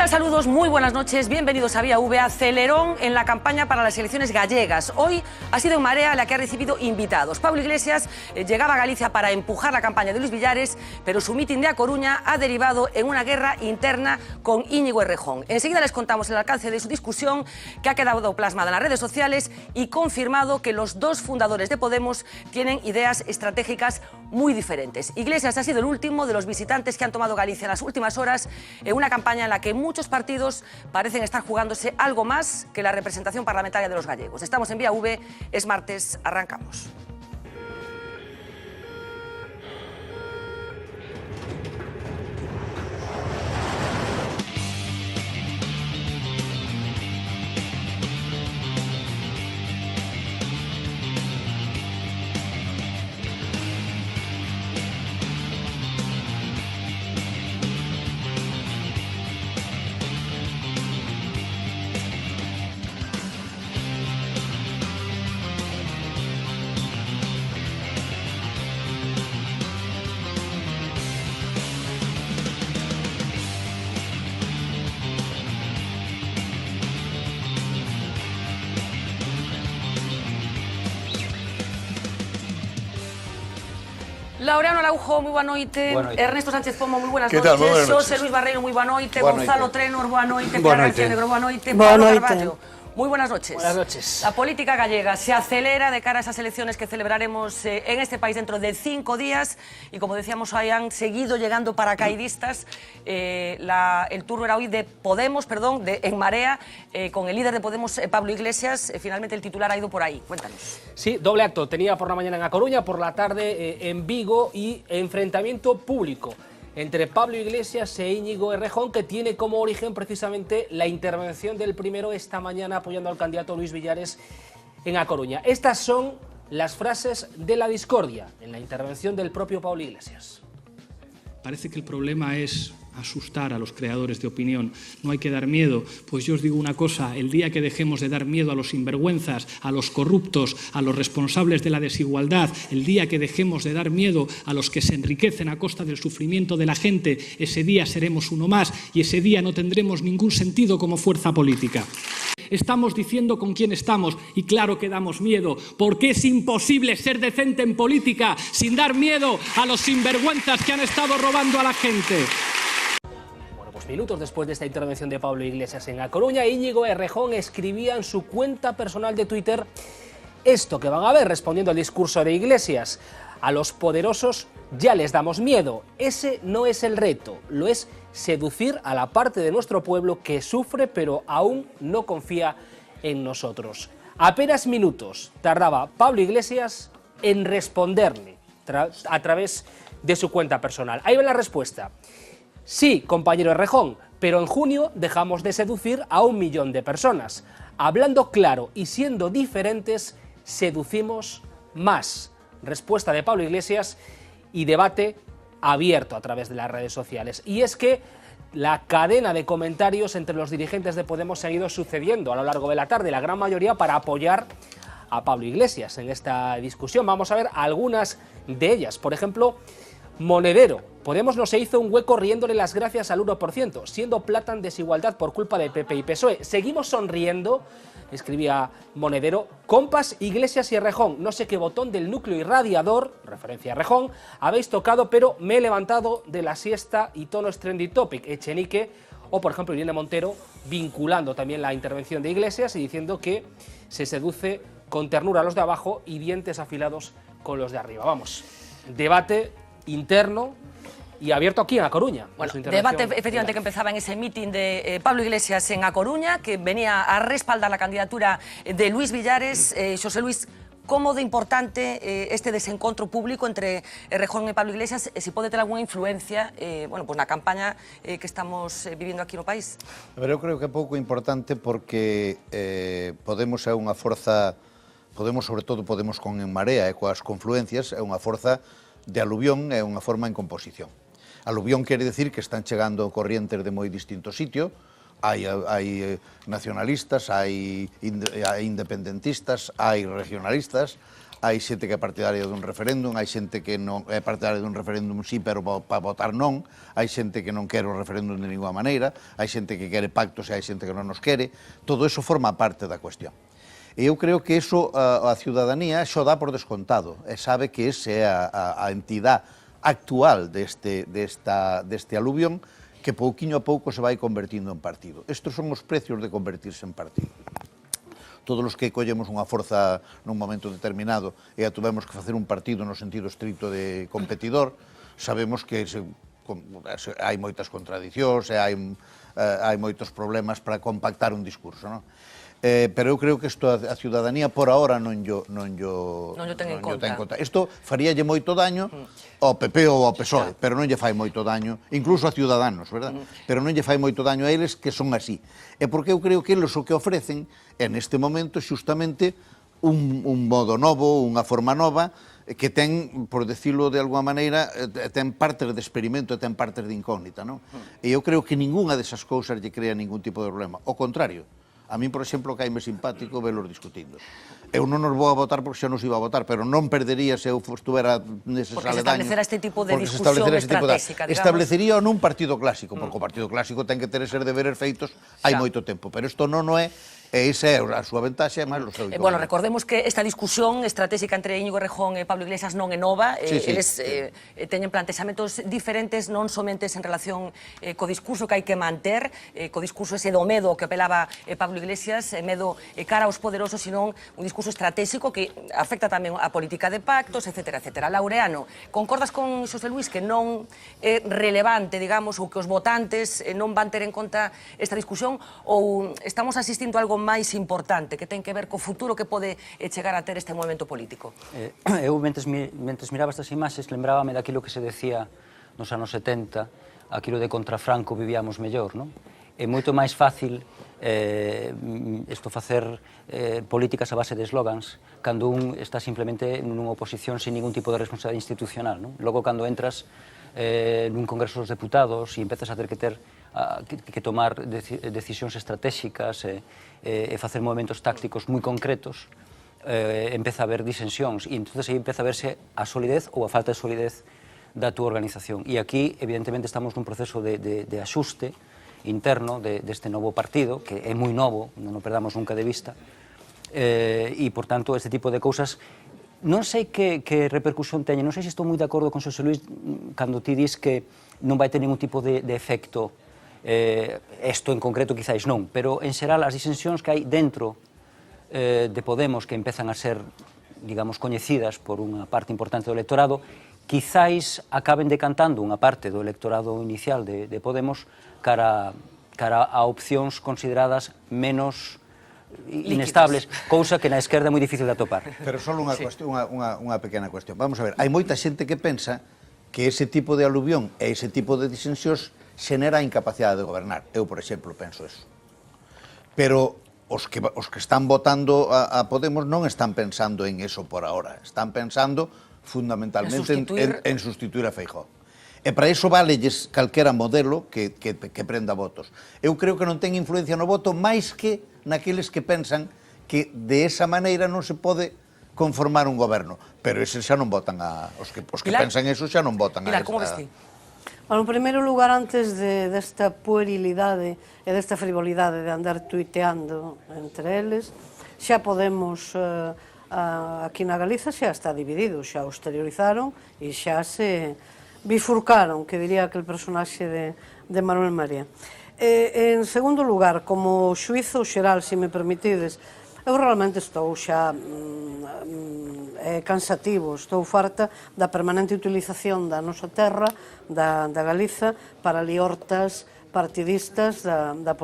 tal? Saludos, muy buenas noches, bienvenidos a Vía V. Acelerón en la campaña para las elecciones gallegas. Hoy ha sido En Marea la que ha recibido invitados. Pablo Iglesias llegaba a Galicia para empujar la campaña de Luis Villares, pero su mitin de A Coruña ha derivado en una guerra interna con Íñigo Errejón. Enseguida les contamos el alcance de su discusión, que ha quedado plasmada en las redes sociales y confirmado que los dos fundadores de Podemos tienen ideas estratégicas muy diferentes. Iglesias ha sido el último de los visitantes que han tomado Galicia en las últimas horas en una campaña en la que muchos partidos parecen estar jugándose algo más que la representación parlamentaria de los gallegos. Estamos en Vía V, es martes, arrancamos. Laureano Araujo, moi boa noite. Ernesto Sánchez Pomo, moi buenas noches. Xosé Luis Barreiro, moi boa noite. Gonzalo Trenor, boa noite. Pilar García Negro, boa noite. Pablo Carballo, muy buenas noches. Buenas noches. La política gallega se acelera de cara a esas elecciones que celebraremos en este país dentro de 5 días y, como decíamos, hoy han seguido llegando paracaidistas. El turno era hoy de Podemos, de En Marea, con el líder de Podemos, Pablo Iglesias. Finalmente el titular ha ido por ahí. Cuéntanos. Sí, doble acto. Tenía por la mañana en A Coruña, por la tarde en Vigo, y enfrentamiento público entre Pablo Iglesias e Íñigo Errejón, que tiene como origen precisamente la intervención del primero esta mañana apoyando al candidato Luis Villares en A Coruña. Estas son las frases de la discordia en la intervención del propio Pablo Iglesias. Parece que el problema es asustar a los creadores de opinión. No hay que dar miedo. Pues yo os digo una cosa, el día que dejemos de dar miedo a los sinvergüenzas, a los corruptos, a los responsables de la desigualdad, el día que dejemos de dar miedo a los que se enriquecen a costa del sufrimiento de la gente, ese día seremos uno más y ese día no tendremos ningún sentido como fuerza política. Estamos diciendo con quién estamos y claro que damos miedo, porque es imposible ser decente en política sin dar miedo a los sinvergüenzas que han estado robando a la gente. Minutos después de esta intervención de Pablo Iglesias en A Coruña, Íñigo Errejón escribía en su cuenta personal de Twitter esto que van a ver respondiendo al discurso de Iglesias: a los poderosos ya les damos miedo, ese no es el reto, lo es seducir a la parte de nuestro pueblo que sufre pero aún no confía en nosotros. Apenas minutos tardaba Pablo Iglesias en responderle a través de su cuenta personal. Ahí va la respuesta. Sí, compañero Errejón, pero en junio dejamos de seducir a 1 millón de personas. Hablando claro y siendo diferentes, seducimos más. Respuesta de Pablo Iglesias y debate abierto a través de las redes sociales. Y es que la cadena de comentarios entre los dirigentes de Podemos se ha ido sucediendo a lo largo de la tarde, la gran mayoría para apoyar a Pablo Iglesias en esta discusión. Vamos a ver algunas de ellas. Por ejemplo, Monedero: Podemos no se hizo un hueco riéndole las gracias al 1%, siendo plata en desigualdad por culpa de PP y PSOE. Seguimos sonriendo, escribía Monedero. Compas, Iglesias y Errejón, no sé qué botón del núcleo irradiador, referencia a Errejón, habéis tocado, pero me he levantado de la siesta y tono es trendy topic, Echenique. O, por ejemplo, Irene Montero, vinculando también la intervención de Iglesias y diciendo que se seduce con ternura a los de abajo y dientes afilados con los de arriba. Vamos, debate interno y abierto aquí en A Coruña. Bueno, debate efectivamente que empezaba en ese mitin de Pablo Iglesias en A Coruña, que venía a respaldar la candidatura de Luis Villares. Xosé Luis, como de importante este desencontro público entre Errejón e Pablo Iglesias, si pode ter alguna influencia na campaña que estamos vivindo aquí no país? A ver, eu creo que é pouco importante porque Podemos é unha forza, sobre todo Podemos con En Marea e coas confluencias, é unha forza de aluvión, é unha forma en composición. Aluvión quere decir que están chegando corrientes de moi distintos sitios, hai nacionalistas, hai independentistas, hai regionalistas, hai xente que é partidaria dun referéndum, hai xente que non é partidaria dun referéndum sí, pero para votar non, hai xente que non quere o referéndum de ninguna maneira, hai xente que quere pactos e hai xente que non nos quere, todo eso forma parte da cuestión. E eu creo que eso a ciudadanía xo dá por descontado, e sabe que esa é a entidade actual deste aluvión, que pouquiño a pouco se vai convertindo en partido. Estos son os precios de convertirse en partido. Todos os que collemos unha forza nun momento determinado e a tuvemos que facer un partido no sentido estricto de competidor, sabemos que hai moitas contradicións e hai moitos problemas para compactar un discurso, non? Pero eu creo que isto a ciudadanía por ahora non yo ten en conta. Isto faríalle moito daño ao PP ou ao PSOE, pero non lle fai moito daño, incluso a Ciudadanos, verdad? Pero non lle fai moito daño a eles que son así. E porque eu creo que eles o que ofrecen é neste momento xustamente un modo novo, unha forma nova, que ten, por decirlo de alguma maneira, ten partes de experimento e ten partes de incógnita, non? E eu creo que ninguna desas cousas lle crea ningún tipo de problema. O contrario, a min, por exemplo, caime simpático velos discutindo. Eu non os vou a votar porque xa nos iba a votar, pero non perdería se eu estuvera neses aledaños. Porque se establecera este tipo de discusión estratégica, digamos. Establecería nun partido clásico, porque o partido clásico ten que ter eses deberes feitos hai moito tempo, pero isto non é. E esa é a súa ventaxe, e máis o seu. Bueno, recordemos que esta discusión estratégica entre Íñigo Errejón e Pablo Iglesias non é nova. Eles teñen plantexamentos diferentes, non somente en relación co discurso que hai que manter, co discurso ese do medo que apelaba Pablo Iglesias, medo cara aos poderosos, sino un discurso estratégico que afecta tamén a política de pactos, etc. Laureano, concordas con Xosé Luis que non é relevante, digamos, ou que os votantes non van ter en conta esta discusión, ou estamos asistindo a algo máis importante, que ten que ver co futuro que pode chegar a ter este movimento político? Eu, mentres miraba estas imaxes, lembrábame daquilo que se decía nos anos 70, aquilo de contra Franco vivíamos mellor, non? É moito máis fácil facer políticas a base de eslogans cando un está simplemente nunha oposición sin ningún tipo de responsabilidade institucional, non? Logo, cando entras nun Congreso dos Deputados e empezas a ter que tomar decisións estratégicas e facer movimentos tácticos moi concretos, empeza a haber disensións e entonces aí empeza a verse a solidez ou a falta de solidez da túa organización. E aquí, evidentemente, estamos nun proceso de axuste interno deste novo partido, que é moi novo, non o perdamos nunca de vista, e, por tanto, este tipo de cousas non sei que repercusión teñen, non sei se estou moi de acordo con Xosé Luis cando ti dis que non vai ter ningún tipo de efecto. Isto en concreto quizáis non, pero en xeral as disensións que hai dentro de Podemos, que empezan a ser, digamos, coñecidas por unha parte importante do electorado, quizáis acaben decantando unha parte do electorado inicial de Podemos cara a opcións consideradas menos inestables, cousa que na esquerda é moi difícil de atopar. Pero só unha pequena cuestión. Vamos a ver, hai moita xente que pensa que ese tipo de aluvión e ese tipo de disensións xenera a incapacidade de gobernar. Eu, por exemplo, penso eso. Pero os que están votando a Podemos non están pensando en eso por ahora. Están pensando fundamentalmente en sustituir a Feijóo. E para iso valelles calquera modelo que prenda votos. Eu creo que non ten influencia no voto máis que naqueles que pensan que de esa maneira non se pode conformar un goberno. Pero eses xa non votan os que pensan eso xa non votan a esa. Pilar, como ves ti? En primeiro lugar, antes desta puerilidade e desta frivolidade de andar tuiteando entre eles, xa Podemos aquí na Galiza xa está dividido, xa o exteriorizaron e xa se bifurcaron, que diría aquel personaxe de Manuel María. En segundo lugar, como xuízo xeral, se me permitides, eu realmente estou xa cansativo, estou farta da permanente utilización da nosa terra, da Galiza, para liortas partidistas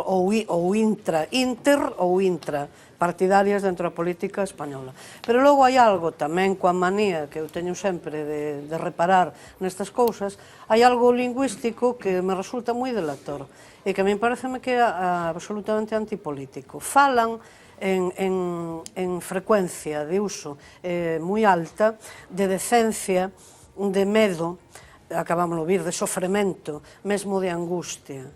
ou inter ou intra partidarias dentro da política española. Pero logo hai algo tamén coa manía que eu teño sempre de reparar nestas cousas, hai algo lingüístico que me resulta moi delator e que a mí pareceme que é absolutamente antipolítico. Falan en frecuencia de uso moi alta, de decencia, de medo, acabámoslo vir, de sofrimento, mesmo de angustia.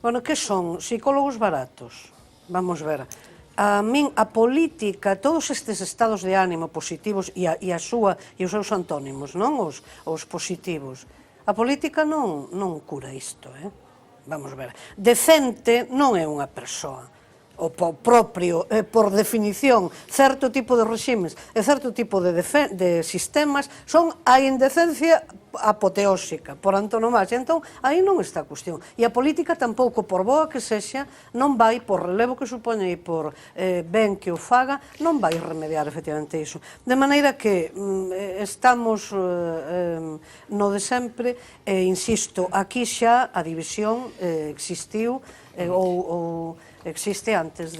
Bueno, que son psicólogos baratos. Vamos ver. A min, a política, todos estes estados de ánimo positivos e os seus antónimos, non? Os positivos. A política non cura isto, Vamos ver. Decente non é unha persoa. O propio, por definición, certo tipo de reximes e certo tipo de sistemas son a indecencia apoteósica, por antonomasia. Entón, aí non está a cuestión. E a política tampouco, por boa que sexa, non vai, por relevo que supoñe e por ben que o faga, non vai remediar efectivamente iso. De maneira que estamos no de sempre, e insisto, aquí xa a división existiu ou existe antes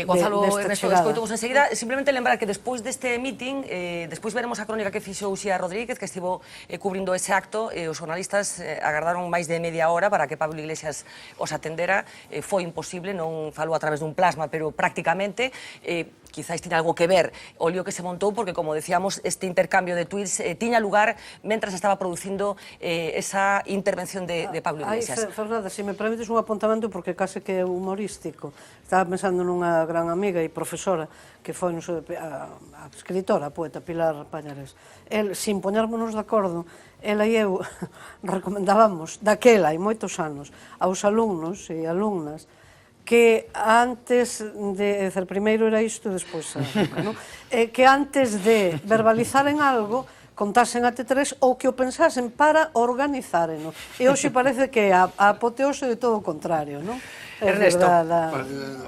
Gonzalo desta Ernesto, chegada. escoitamos enseguida. Simplemente lembrar que despois deste meeting, despois veremos a crónica que fixo Uxía Rodríguez, que estivo cubrindo ese acto, os jornalistas agardaron máis de media hora para que Pablo Iglesias os atendera. Foi imposible, non falou a través dun plasma, pero prácticamente, quizáis tiña algo que ver o lío que se montou, porque, como decíamos, este intercambio de tuits tiña lugar mentras estaba producindo esa intervención de Pablo Iglesias. Fernanda, se me permites un apuntamento, porque case que é humorístico. Estaba pensando nunha gran amiga e profesora que foi a escritora, a poeta Pilar Pañares. El, sin poñérmonos de acordo, ela e eu recomendábamos, daquela, hai moitos anos, aos alumnos e alumnas, que antes de... primeiro era isto, despois que antes de verbalizaren algo, contasen até 3 ou que o pensasen para organizaren. E hoxe parece que a apoteose de todo o contrario, non? Ernesto.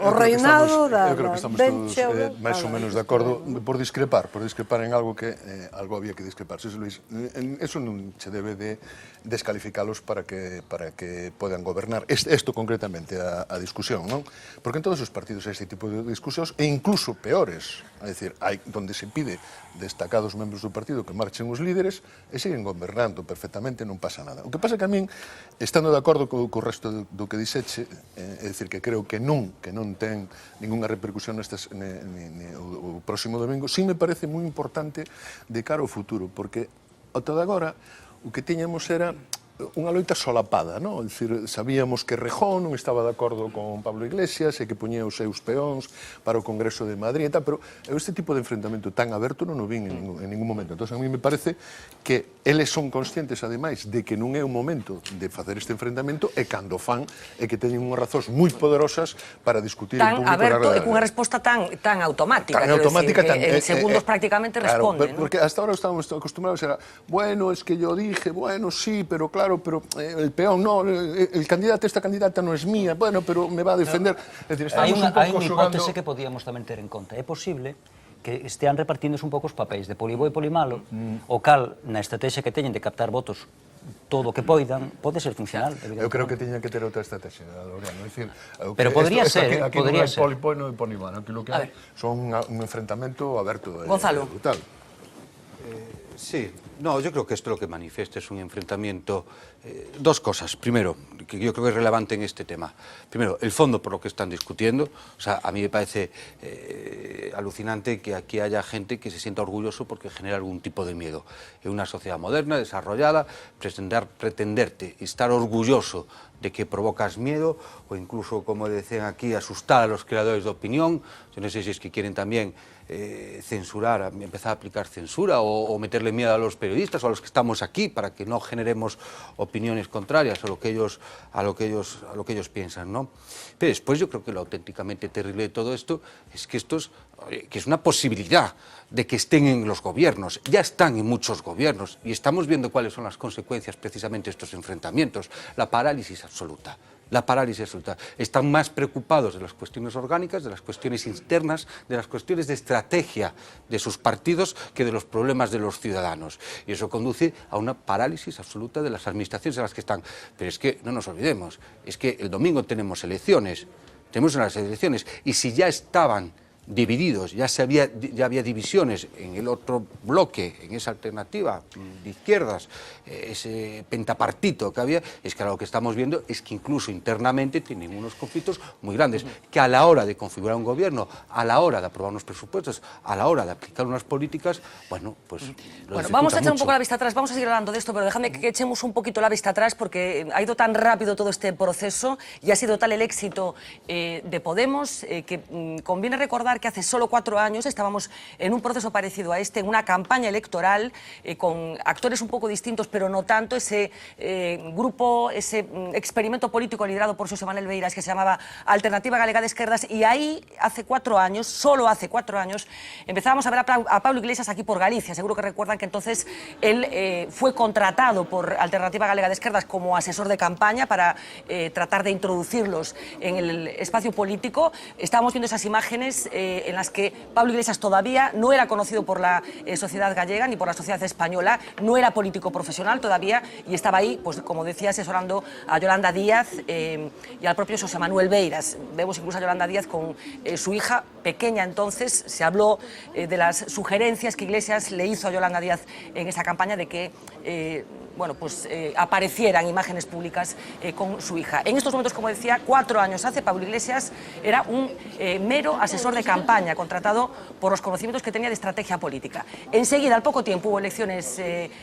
O reinado da... Eu creo que estamos todos máis ou menos de acordo por discrepar en algo que algo había que discrepar. Luis, eso non se debe de descalificalos para que podan gobernar. Isto concretamente a discusión, non? Porque en todos os partidos hai este tipo de discusións e incluso peores. É dicir, hai donde se pide destacados membros do partido que marchen os líderes e siguen gobernando perfectamente, non pasa nada. O que pasa que a min, estando de acordo co resto do que dixeche, é dicir, que creo que non ten ninguna repercusión o próximo domingo, sí me parece moi importante de cara ao futuro, porque ata de agora o que tiñamos era unha loita solapada, non? É dicir, sabíamos que Rejón non estaba de acordo con Pablo Iglesias e que poñía os seus peóns para o Congreso de Madrid e tal, pero este tipo de enfrentamento tan aberto non o vin en ningún momento. Entón, a mí me parece que eles son conscientes, ademais, de que non é o momento de facer este enfrentamento e cando fan é que teñen unhas razóns moi poderosas para discutir en público. Tan aberto e cunha resposta tan automática. Tan automática, en segundos prácticamente responde. Porque hasta ahora estábamos acostumbrados a bueno, es que yo dije, bueno, sí, pero claro, pero el peón no, el candidato, esta candidata no es mía, bueno, pero me va a defender. Es decir, hai unha hipótese que podíamos tamén ter en conta. É posible que estean repartindo un pouco os papéis de poliboi e polimalo, o cal, na estrategia que teñen de captar votos todo o que poidan, pode ser funcional. Eu creo que teña que ter outra estrategia, Laureano. Pero podría ser, aquí non é polipoi, non é polimalo. Aquí lo que hai son un enfrentamento aberto. Gonzalo. Brutal. Sí, no, yo creo que esto lo que manifiesta es un enfrentamiento. Dos cosas. Primero, que yo creo que es relevante en este tema. Primero, el fondo por lo que están discutiendo. O sea, a mí me parece alucinante que aquí haya gente que se sienta orgulloso porque genera algún tipo de miedo. En una sociedad moderna, desarrollada, pretenderte y estar orgulloso de que provocas miedo o incluso, como decían aquí, asustar a los creadores de opinión. Yo no sé si es que quieren también censurar, empezar a aplicar censura o meterle miedo a los periodistas o a los que estamos aquí para que no generemos opiniones contrarias a lo que ellos piensan, ¿no? Pero después yo creo que lo auténticamente terrible de todo esto es que es una posibilidad de que estén en los gobiernos, ya están en muchos gobiernos y estamos viendo cuáles son las consecuencias precisamente de estos enfrentamientos, la parálisis absoluta. La parálisis absoluta. Están más preocupados de las cuestiones orgánicas, de las cuestiones internas, de las cuestiones de estrategia de sus partidos que de los problemas de los ciudadanos. Y eso conduce a una parálisis absoluta de las administraciones en las que están. Pero es que no nos olvidemos, es que el domingo tenemos elecciones y si ya estaban divididos, ya había divisiones en el otro bloque, en esa alternativa de izquierdas, ese pentapartito que había, es que ahora lo que estamos viendo es que incluso internamente tienen unos conflictos muy grandes, que a la hora de configurar un gobierno, a la hora de aprobar unos presupuestos, a la hora de aplicar unas políticas, bueno, pues Bueno, vamos a echar un poco la vista atrás, vamos a seguir hablando de esto, pero déjame que echemos un poquito la vista atrás porque ha ido tan rápido todo este proceso y ha sido tal el éxito de Podemos que conviene recordar que hace solo 4 años estábamos en un proceso parecido a este, en una campaña electoral con actores un poco distintos, pero no tanto, ese grupo, ese experimento político liderado por Xosé Manuel Beiras que se llamaba Alternativa Galega de Esquerdas, y ahí hace 4 años, solo hace 4 años, empezábamos a ver a Pablo Iglesias aquí por Galicia. Seguro que recuerdan que entonces él fue contratado por Alternativa Galega de Esquerdas como asesor de campaña para tratar de introducirlos en el espacio político. Estábamos viendo esas imágenes en las que Pablo Iglesias todavía no era conocido por la sociedad gallega ni por la sociedad española, no era político profesional todavía y estaba ahí, pues como decía, asesorando a Yolanda Díaz y al propio Xosé Manuel Beiras. Vemos incluso a Yolanda Díaz con su hija pequeña entonces. Se habló de las sugerencias que Iglesias le hizo a Yolanda Díaz en esa campaña de que bueno, pues, aparecieran imágenes públicas con su hija. En estos momentos, como decía, 4 años hace, Pablo Iglesias era un mero asesor de campaña, contratado por los conocimientos que tenía de estrategia política. Enseguida, al poco tiempo, hubo elecciones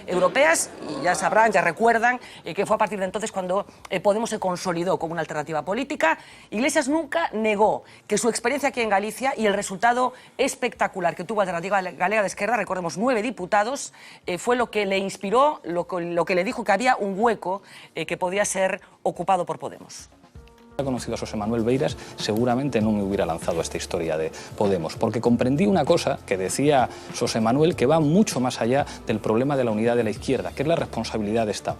europeas, y ya sabrán, ya recuerdan, que fue a partir de entonces cuando Podemos se consolidó como una alternativa política. Iglesias nunca negó que su experiencia aquí en Galicia y el resultado espectacular que tuvo Alternativa Galega de Esquerda, recordemos 9 diputados, fue lo que le inspiró, lo que le dijo que había un hueco que podía ser ocupado por Podemos. Si hubiera conocido a Xosé Manuel Beiras, seguramente no me hubiera lanzado a esta historia de Podemos, porque comprendí una cosa que decía Xosé Manuel que va mucho más allá del problema de la unidad de la izquierda, que es la responsabilidad de Estado.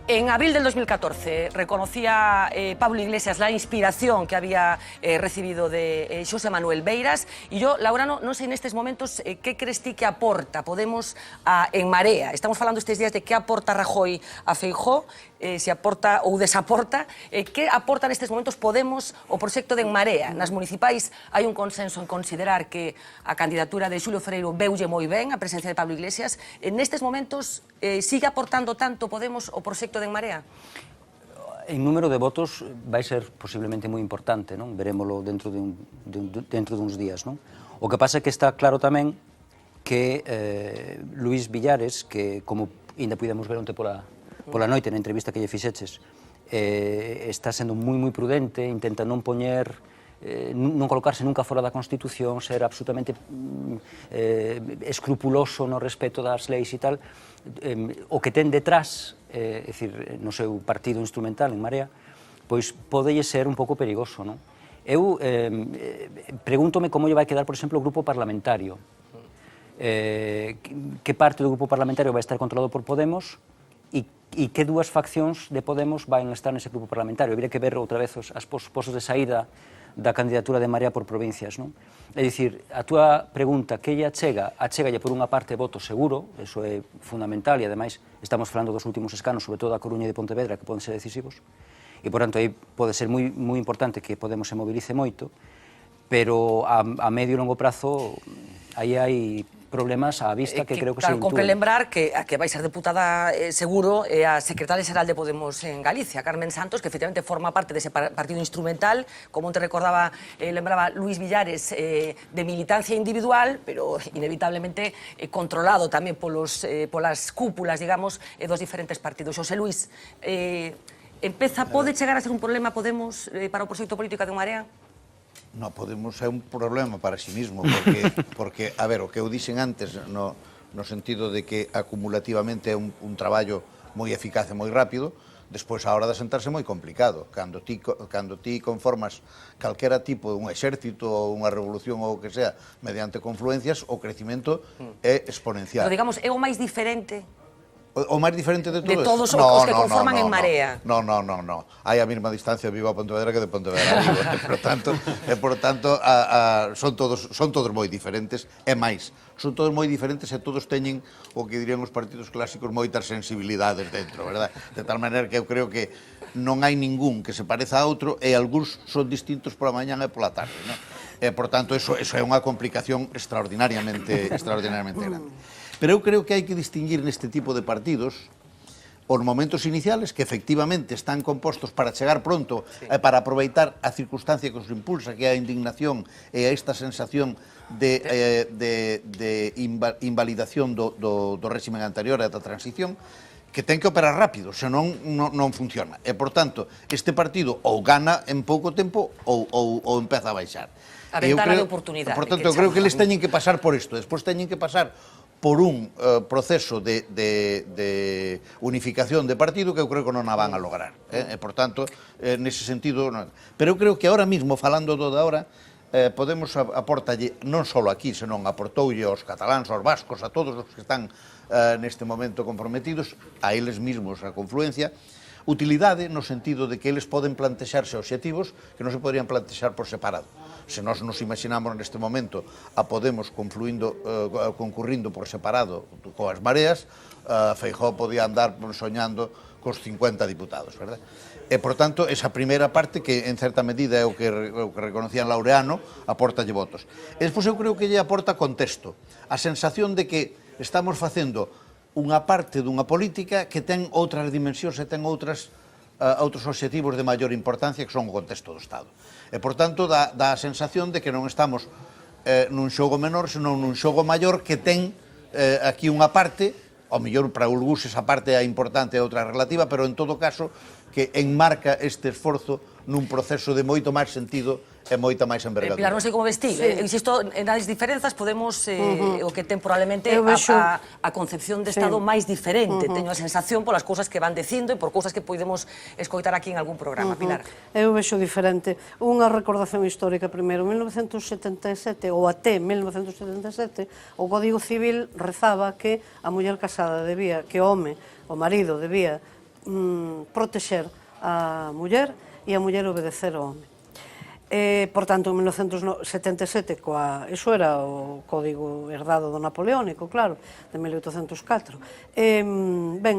En abril del 2014 reconocía Pablo Iglesias la inspiración que había recibido de Xosé Manuel Beiras. Y yo, Laura, no sé en estos momentos qué crees ti que aporta Podemos en Marea. Estamos falando estes días de qué aporta Rajoy a Feijóo, se aporta ou desaporta. Que aporta nestes momentos Podemos o proxecto de En Marea? Nas municipais hai un consenso en considerar que a candidatura de Xulio Freiro veulle moi ben a presencia de Pablo Iglesias. Nestes momentos sigue aportando tanto Podemos o proxecto de En Marea? En número de votos vai ser posiblemente moi importante, non? Verémolo dentro de uns días, non? O que pasa é que está claro tamén que Luís Villares, que como ainda pudemos ver onte pola noite na entrevista que lle fixeches, está sendo moi prudente, intenta non poñer, non colocarse nunca fora da Constitución, ser absolutamente escrupuloso no respeto das leis e tal. O que ten detrás, é dicir, no seu partido instrumental, En Marea, pois podelle ser un pouco perigoso, non? Eu pregúntome como lle vai quedar, por exemplo, o grupo parlamentario. Que parte do grupo parlamentario vai estar controlado por Podemos e que dúas faccións de Podemos van estar nese grupo parlamentario. Habría que ver outra vez os posos de saída da candidatura de Marea por provincias, non? É dicir, a túa pregunta, que lle achegalle por unha parte voto seguro, eso é fundamental, e ademais estamos falando dos últimos escanos, sobre todo da Coruña e de Pontevedra, que poden ser decisivos, e por tanto aí pode ser moi importante que Podemos se movilice moito, pero a medio e longo prazo aí hai problemas á vista que creo que se intúen. Compre lembrar que a que vai ser deputada seguro é a secretaria xeral de Podemos en Galicia, Carmen Santos, que efectivamente forma parte dese partido instrumental, como te recordaba, lembraba Luís Villares, de militancia individual, pero inevitablemente controlado tamén polas cúpulas, digamos, dos diferentes partidos. Xosé Luís, pode chegar a ser un problema Podemos para o proxecto político de En Marea? No, Podemos é un problema para sí mismo, porque a ver, o que eu dixen antes, no sentido de que acumulativamente é un traballo moi eficaz e moi rápido, despois a hora de sentarse é moi complicado. Cando ti conformas calquera tipo de un exército ou unha revolución ou o que sea, mediante confluencias, o crecimento é exponencial. Pero digamos, é o máis diferente? O máis diferente de todos? De todos os que conforman En Marea. No. Hai a mesma distancia de Vigo a Pontevedra que de Pontevedra a Vigo. Por tanto, son todos moi diferentes, e máis. Son todos moi diferentes e todos teñen o que dirían os partidos clásicos moitas sensibilidades dentro, verdad? De tal maneira que eu creo que non hai ningún que se pareza a outro e algúns son distintos pola mañá e pola tarde, non? Por tanto, eso é unha complicación extraordinariamente grande. Pero eu creo que hai que distinguir neste tipo de partidos os momentos iniciales, que efectivamente están compostos para chegar pronto, para aproveitar a circunstancia que os impulsa, que é a indignación e a esta sensación de invalidación do régimen anterior e da transición, que ten que operar rápido, senón non funciona. E, por tanto, este partido ou gana en pouco tempo ou empeza a baixar. A ventana de oportunidade. Por tanto, eu creo que eles teñen que pasar por isto, despois teñen que pasar por un proceso de unificación de partido que eu creo que non a van a lograr. Por tanto, nese sentido... Pero eu creo que ahora mismo, falando do de ahora, Podemos aportalle non só aquí, senón aportoulle aos cataláns, aos vascos, a todos os que están neste momento comprometidos, a eles mismos a confluencia, utilidade no sentido de que eles poden plantexarse obxectivos que non se poderían plantexar por separado. Se nós nos imaginamos neste momento a Podemos concurrindo por separado coas mareas, Feijóo podía andar soñando cos 50 diputados, verdad? E, por tanto, esa primeira parte, que en certa medida é o que reconocían Laureano, aportalle votos. E despois eu creo que lle aporta contexto, a sensación de que estamos facendo unha parte dunha política que ten outras dimensións e ten outros obxectivos de maior importancia que son o contexto do Estado. E, por tanto, dá a sensación de que non estamos nun xogo menor, senón nun xogo maior que ten aquí unha parte, ao mellor para algúns esa parte é importante e outra relativa, pero en todo caso que enmarca este esforzo nun proceso de moito máis sentido e moita máis envergadura. Pilar, non sei como vestir. Insisto, nas diferenzas podemos, o que ten probablemente a concepción de Estado máis diferente. Teño a sensación polas cousas que van dicindo e por cousas que podemos escoitar aquí en algún programa. Pilar. Eu vexo diferente. Unha recordación histórica primeiro. En 1977, ou até 1977, o Código Civil rezaba que a muller casada debía, que o home, o marido, debía protexer a muller e a muller obedecer ao home. Por tanto, en 1977, iso era o código herdado do napoleónico, claro, de 1804. Ben,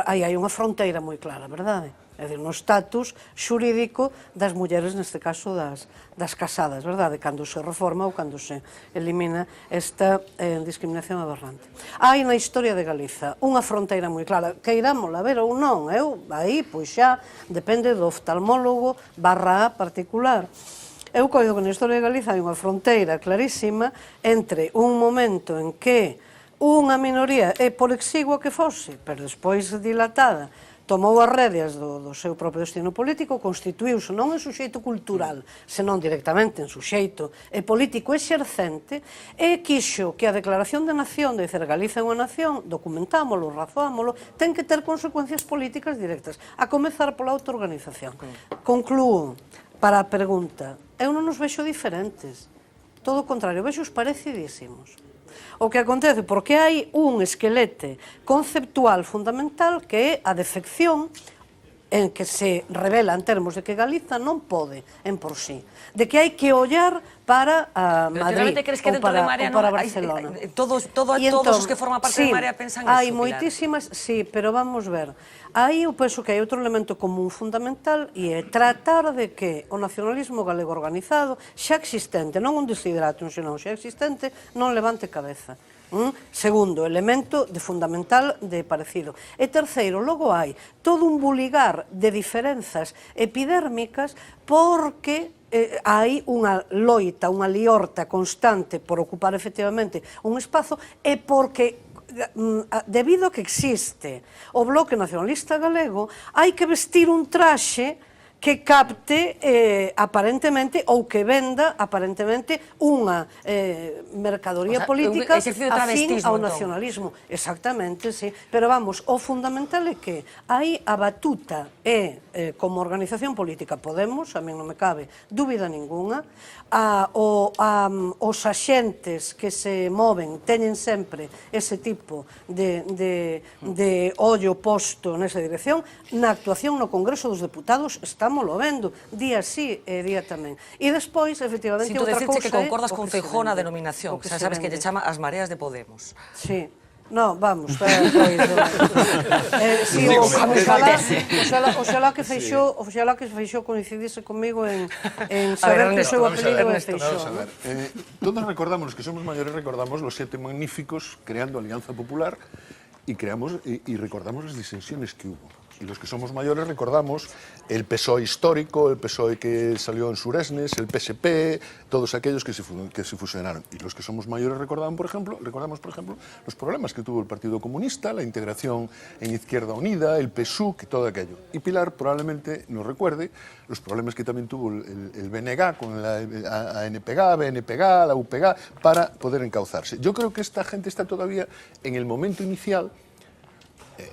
aí hai unha fronteira moi clara, verdade? É dicir, no estatus xurídico das mulleres, neste caso das casadas, verdade? Cando se reforma ou cando se elimina esta discriminación aberrante. Hai na historia de Galiza unha fronteira moi clara, queirámola ver ou non, aí pois xa depende do oftalmólogo / particular. Eu coido que na historia de Galiza hai unha fronteira clarísima entre un momento en que unha minoría, por exigua que fose, pero despois dilatada, tomou as rédeas do seu propio destino político, constituíuse non en suxeito cultural, senón directamente en suxeito político exercente, e quixo que a declaración de nación, de dizer Galiza é unha nación, documentámolo, razoámolo, ten que ter consecuencias políticas directas, a comezar pola autoorganización. Conclúo, para a pregunta, eu non nos vexo diferentes, todo o contrario, vexo os parecidísimos. O que acontece, porque hai un esquelete conceptual fundamental que é a defección en que se revela en termos de que Galiza non pode en por sí, de que hai que ollar para Madrid ou para Barcelona. Todos os que forman parte de Marea pensan iso, Pilar. Hai moitísimas, sí, pero vamos ver. Aí eu penso que hai outro elemento común fundamental e é tratar de que o nacionalismo galego organizado xa existente, non un desideratum, senón xa existente, non levante cabeza. Segundo, elemento fundamental de parecido. E terceiro, logo hai todo un buligar de diferenzas epidérmicas porque hai unha loita, unha liorta constante por ocupar efectivamente un espazo e porque debido a que existe o Bloque Nacionalista Galego, hai que vestir un traxe que capte aparentemente ou que venda aparentemente unha mercadoría política afín ao nacionalismo. Exactamente, sí. Pero vamos, o fundamental é que hai a batuta como organización política Podemos, a mí non me cabe dúbida ninguna, os axentes que se moven teñen sempre ese tipo de ollo posto nesa dirección. Na actuación no Congreso dos Deputados estamos lo vendo, día sí e día tamén. E despois, efectivamente, outra cousa é... Sinto decirche que concordas con Feijóo na denominación, xa sabes que lle chama as mareas de Podemos. Sí. No, vamos, si oxalá que Feixóo coincidise comigo en saber que o seu apelido é Feixóo. Todos recordamos, los que somos mayores, recordamos los 7 magníficos creando Alianza Popular y recordamos las disensiones que hubo. Y los que somos mayores recordamos el PSOE histórico, el PSOE que salió en Suresnes, el PSP, todos aquellos que se fusionaron. Y los que somos mayores recordamos, por ejemplo, los problemas que tuvo el Partido Comunista, la integración en Izquierda Unida, el PSUC y todo aquello. Y Pilar probablemente nos recuerde los problemas que también tuvo el BNG con la ANPG, BNPG, la UPG, para poder encauzarse. Yo creo que esta gente está todavía en el momento inicial.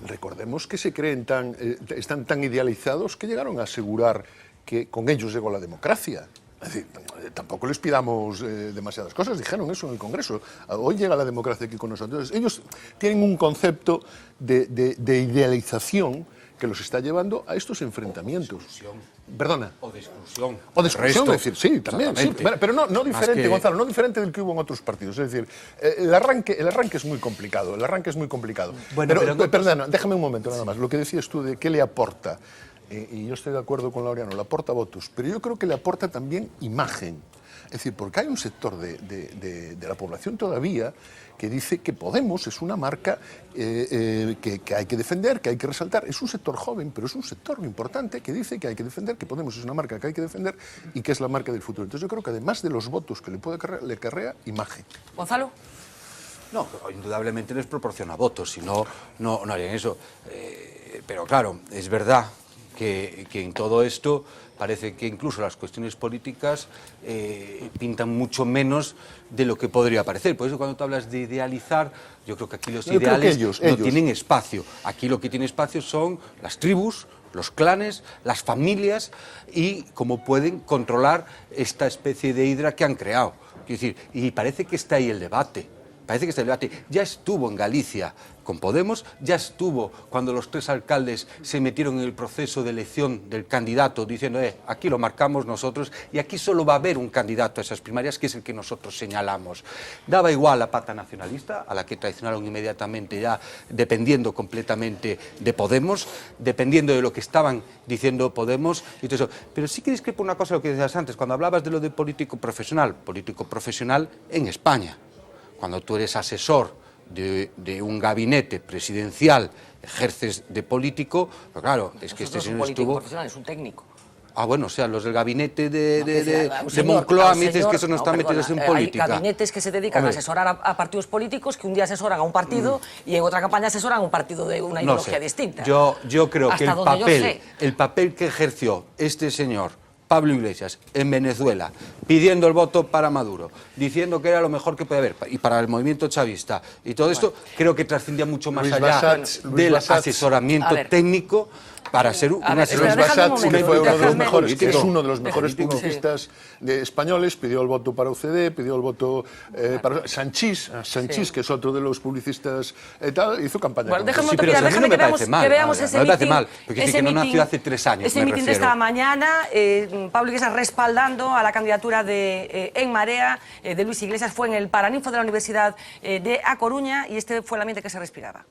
Recordemos que están tan idealizados que llegaron a asegurar que con ellos llegó la democracia. Es decir, tampoco les pidamos demasiadas cosas, dijeron eso en el Congreso. Hoy llega la democracia aquí con nosotros. Ellos tienen un concepto de idealización que los está llevando a estos enfrentamientos. Perdona. O de exclusión. O de exclusión, es decir, sí, también. Sí, pero no diferente, Gonzalo, no diferente del que hubo en otros partidos. Es decir, el arranque es muy complicado. Bueno, pero perdona, déjame un momento nada más. Lo que decías tú de qué le aporta, y yo estoy de acuerdo con Laureano, le aporta votos, pero yo creo que le aporta también imagen. Es decir, porque hay un sector de la población todavía que dice que Podemos es una marca que hay que defender, que hay que resaltar. Es un sector joven, pero es un sector importante que dice que hay que defender, que Podemos es una marca que hay que defender y que es la marca del futuro. Entonces yo creo que además de los votos que le acarrea imagen. Gonzalo. No, indudablemente les proporciona votos, si no, no harían eso. Pero claro, es verdad que en todo esto parece que incluso las cuestiones políticas pintan mucho menos de lo que podría parecer. Por eso cuando tú hablas de idealizar, yo creo que aquí los ideales no tienen espacio. Aquí lo que tiene espacio son las tribus, los clanes, las familias y cómo pueden controlar esta especie de hidra que han creado. Quiero decir, y parece que está ahí el debate. Ya estuvo en Galicia con Podemos, ya estuvo cuando los 3 alcaldes se metieron en el proceso de elección del candidato diciendo aquí lo marcamos nosotros y aquí solo va a haber un candidato a esas primarias que es el que nosotros señalamos. Daba igual la pata nacionalista, a la que traicionaron inmediatamente ya dependiendo completamente de Podemos, dependiendo de lo que estaban diciendo Podemos y todo eso. Pero sí que discrepo una cosa de lo que decías antes, cuando hablabas de lo de político profesional en España. Cuando tú eres asesor de un gabinete presidencial, ejerces de político, pero claro, es que este señor estuvo... profesional, es un técnico. Ah, bueno, o sea, los del gabinete de Moncloa me dices que eso no está metidos en política. Hay gabinetes que se dedican a asesorar a partidos políticos que un día asesoran a un partido y en otra campaña asesoran a un partido de una ideología distinta. Yo creo que el papel que ejerció este señor Pablo Iglesias en Venezuela, pidiendo el voto para Maduro, diciendo que era lo mejor que puede haber, y para el movimiento chavista, y todo esto, creo que trascendía mucho más allá del asesoramiento técnico para ser un asesor. Luis Bassat, que fue uno de los mejores, que es uno de los mejores publicistas españoles, pidió el voto para UCD, pidió el voto para Sanchís, que es otro de los publicistas, hizo campaña. Bueno, déjame que veamos ese mitin. No me parece mal, porque dice que no nació hace 3 años, ese mitin de esta mañana, Pablo Iglesias respaldando a la candidatura de En Marea, de Luis Iglesias, fue en el Paraninfo de la Universidad de A Coruña y este fue el ambiente que se respiraba.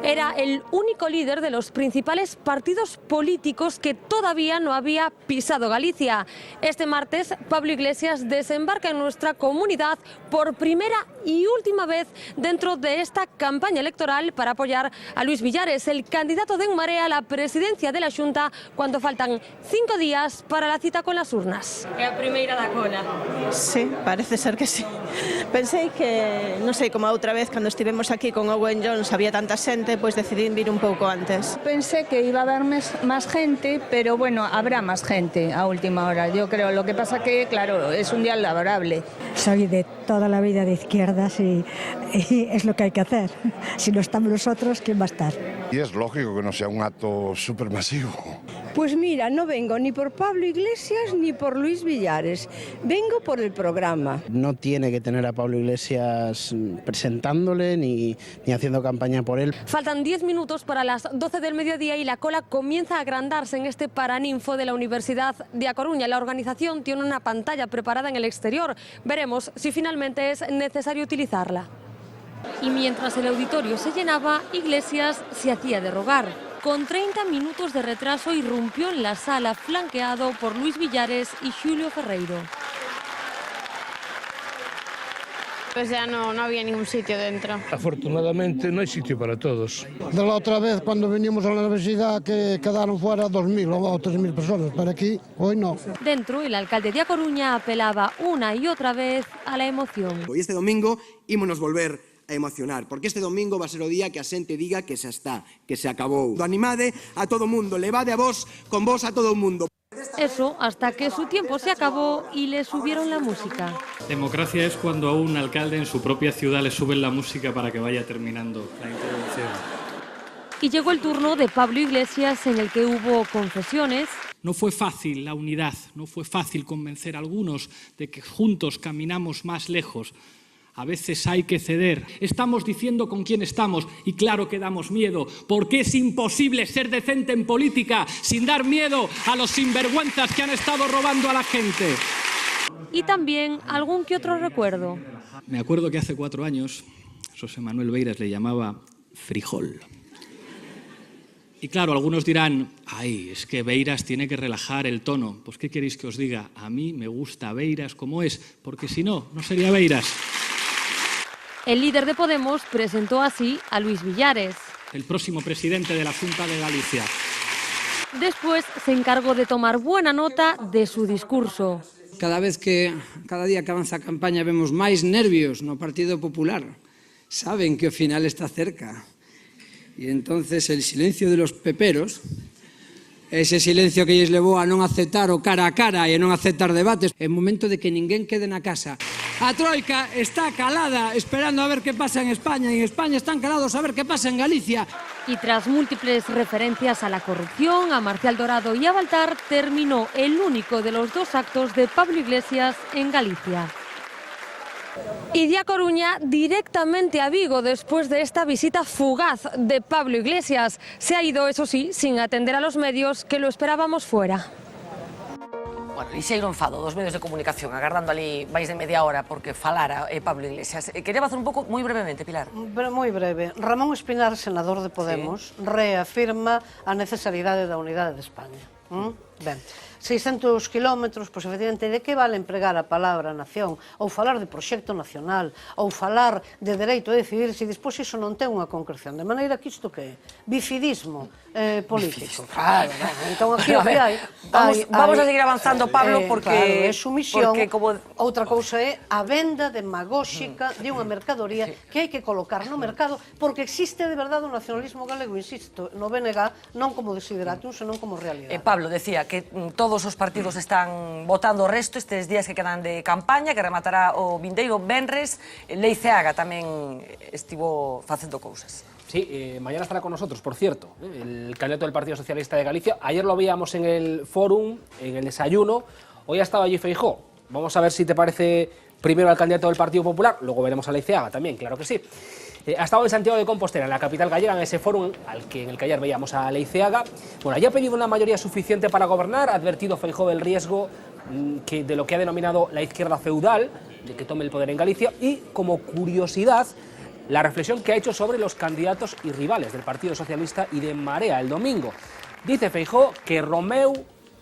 Era el único líder de los principales partidos políticos que todavía no había pisado Galicia. Este martes, Pablo Iglesias desembarca en nuestra comunidad por primera y última vez dentro de esta campaña electoral para apoyar a Luis Villares, el candidato de En Marea a la presidencia de la Xunta, cuando faltan 5 días para la cita con las urnas. É a primeira da cola. Sí, parece ser que sí. Pensei que, non sei, como a outra vez, cando estivemos aquí con Owen Jones, había tanta xente, pois decidí vir un pouco antes. Pensé que iba a haber más gente, pero bueno, habrá más gente a última hora. Yo creo, lo que pasa que, claro, es un día laborable. Soy de toda la vida de izquierdas y es lo que hay que hacer. Si no estamos nosotros, ¿quién va a estar? Y es lógico que no sea un acto supermasivo. Pues mira, no vengo ni por Pablo Iglesias ni por Luis Villares, vengo por el programa. No tiene que tener a Pablo Iglesias presentándole ni haciendo campaña por él. Faltan 10 minutos para las 12 del mediodía y la cola comienza a agrandarse en este Paraninfo de la Universidad de A Coruña. La organización tiene una pantalla preparada en el exterior. Veremos si finalmente es necesario utilizarla. Y mientras el auditorio se llenaba, Iglesias se hacía de rogar. Con 30 minutos de retraso irrumpió en la sala flanqueado por Luis Villares y Julio Ferreiro. Pues ya no había ningún sitio dentro. Afortunadamente no hay sitio para todos. De la otra vez cuando vinimos a la universidad que quedaron fuera 2.000 o 3.000 personas, pero aquí hoy no. Dentro, el alcalde de A Coruña apelaba una y otra vez a la emoción. Hoy este domingo ímonos volver a emocionar, porque este domingo va a ser o día que a xente diga que xa está, que se acabou. Animade a todo mundo, levade a vos con vos a todo o mundo. Eso hasta que su tiempo se acabó y le subieron la música. Democracia es cuando a un alcalde en su propia ciudad le suben la música para que vaya terminando la intervención. Y llegó el turno de Pablo Iglesias, en el que hubo confesiones. No fue fácil la unidad, no fue fácil convencer a algunos de que juntos caminamos más lejos. A veces hay que ceder. Estamos diciendo con quién estamos y claro que damos miedo, porque es imposible ser decente en política sin dar miedo a los sinvergüenzas que han estado robando a la gente. Y también algún que otro recuerdo. Me acuerdo que hace 4 años José Manuel Beiras le llamaba frijol. Y claro, algunos dirán, ay, es que Beiras tiene que relajar el tono. Pues ¿qué queréis que os diga? A mí me gusta Beiras como es, porque si no, no sería Beiras. El líder de Podemos presentó así a Luis Villares. El próximo presidente de la Xunta de Galicia. Después se encargó de tomar buena nota de su discurso. Cada día que avanza a campaña vemos máis nervios no Partido Popular. Saben que o final está cerca. Y entonces el silencio de los peperos, ese silencio que lles levou a non aceptar o cara a cara e a non aceptar debates, é momento de que ninguén quede na casa. A Troika está calada esperando a ver qué pasa en España y en España están calados a ver qué pasa en Galicia. Y tras múltiples referencias a la corrupción, a Marcial Dorado y a Baltar, terminó el único de los 2 actos de Pablo Iglesias en Galicia. Y de A Coruña directamente a Vigo después de esta visita fugaz de Pablo Iglesias. Se ha ido, eso sí, sin atender a los medios que lo esperábamos fuera. Bueno, lixeiro enfado dos medios de comunicación, agardando ali máis de media hora porque falara Pablo Iglesias. Quería facer un pouco, moi brevemente, Pilar. Moi breve. Ramón Espinar, senador de Podemos, reafirma a necesidade da unidade de España. Ben, 600 kilómetros, pois efectivamente, de que vale empregar a palabra nación, ou falar de proxecto nacional, ou falar de dereito a decidir, se despois iso non ten unha concreción, de maneira que isto que é bifidismo político. Claro, entón aquí o que hai... Vamos a seguir avanzando, Pablo, porque... Claro, é sumisión. Outra cousa é a venda demagóxica de unha mercadoría que hai que colocar no mercado, porque existe de verdade o nacionalismo galego, insisto, no BNG, non como desideratum, senón como realidade. Pablo decía que todos os partidos están votando o resto estes días que quedan de campaña, que rematará o vindeiro venres. Leiceaga tamén estivo facendo cousas. Sí, mañana estará con nosotros, por cierto, el candidato del Partido Socialista de Galicia. Ayer lo veíamos en el fórum, en el desayuno. Hoy ha estado allí Feijóo. Vamos a ver si te parece primero al candidato del Partido Popular, luego veremos a Leiceaga también, claro que sí. Ha estado en Santiago de Compostela, en la capital gallega, en ese fórum en el que ayer veíamos a Leiceaga. Bueno, allí ha pedido una mayoría suficiente para gobernar, ha advertido Feijóo del riesgo de lo que ha denominado la izquierda feudal, de que tome el poder en Galicia, y como curiosidad, la reflexión que ha hecho sobre los candidatos y rivales del Partido Socialista y de Marea el domingo. Dice Feijóo que Romeu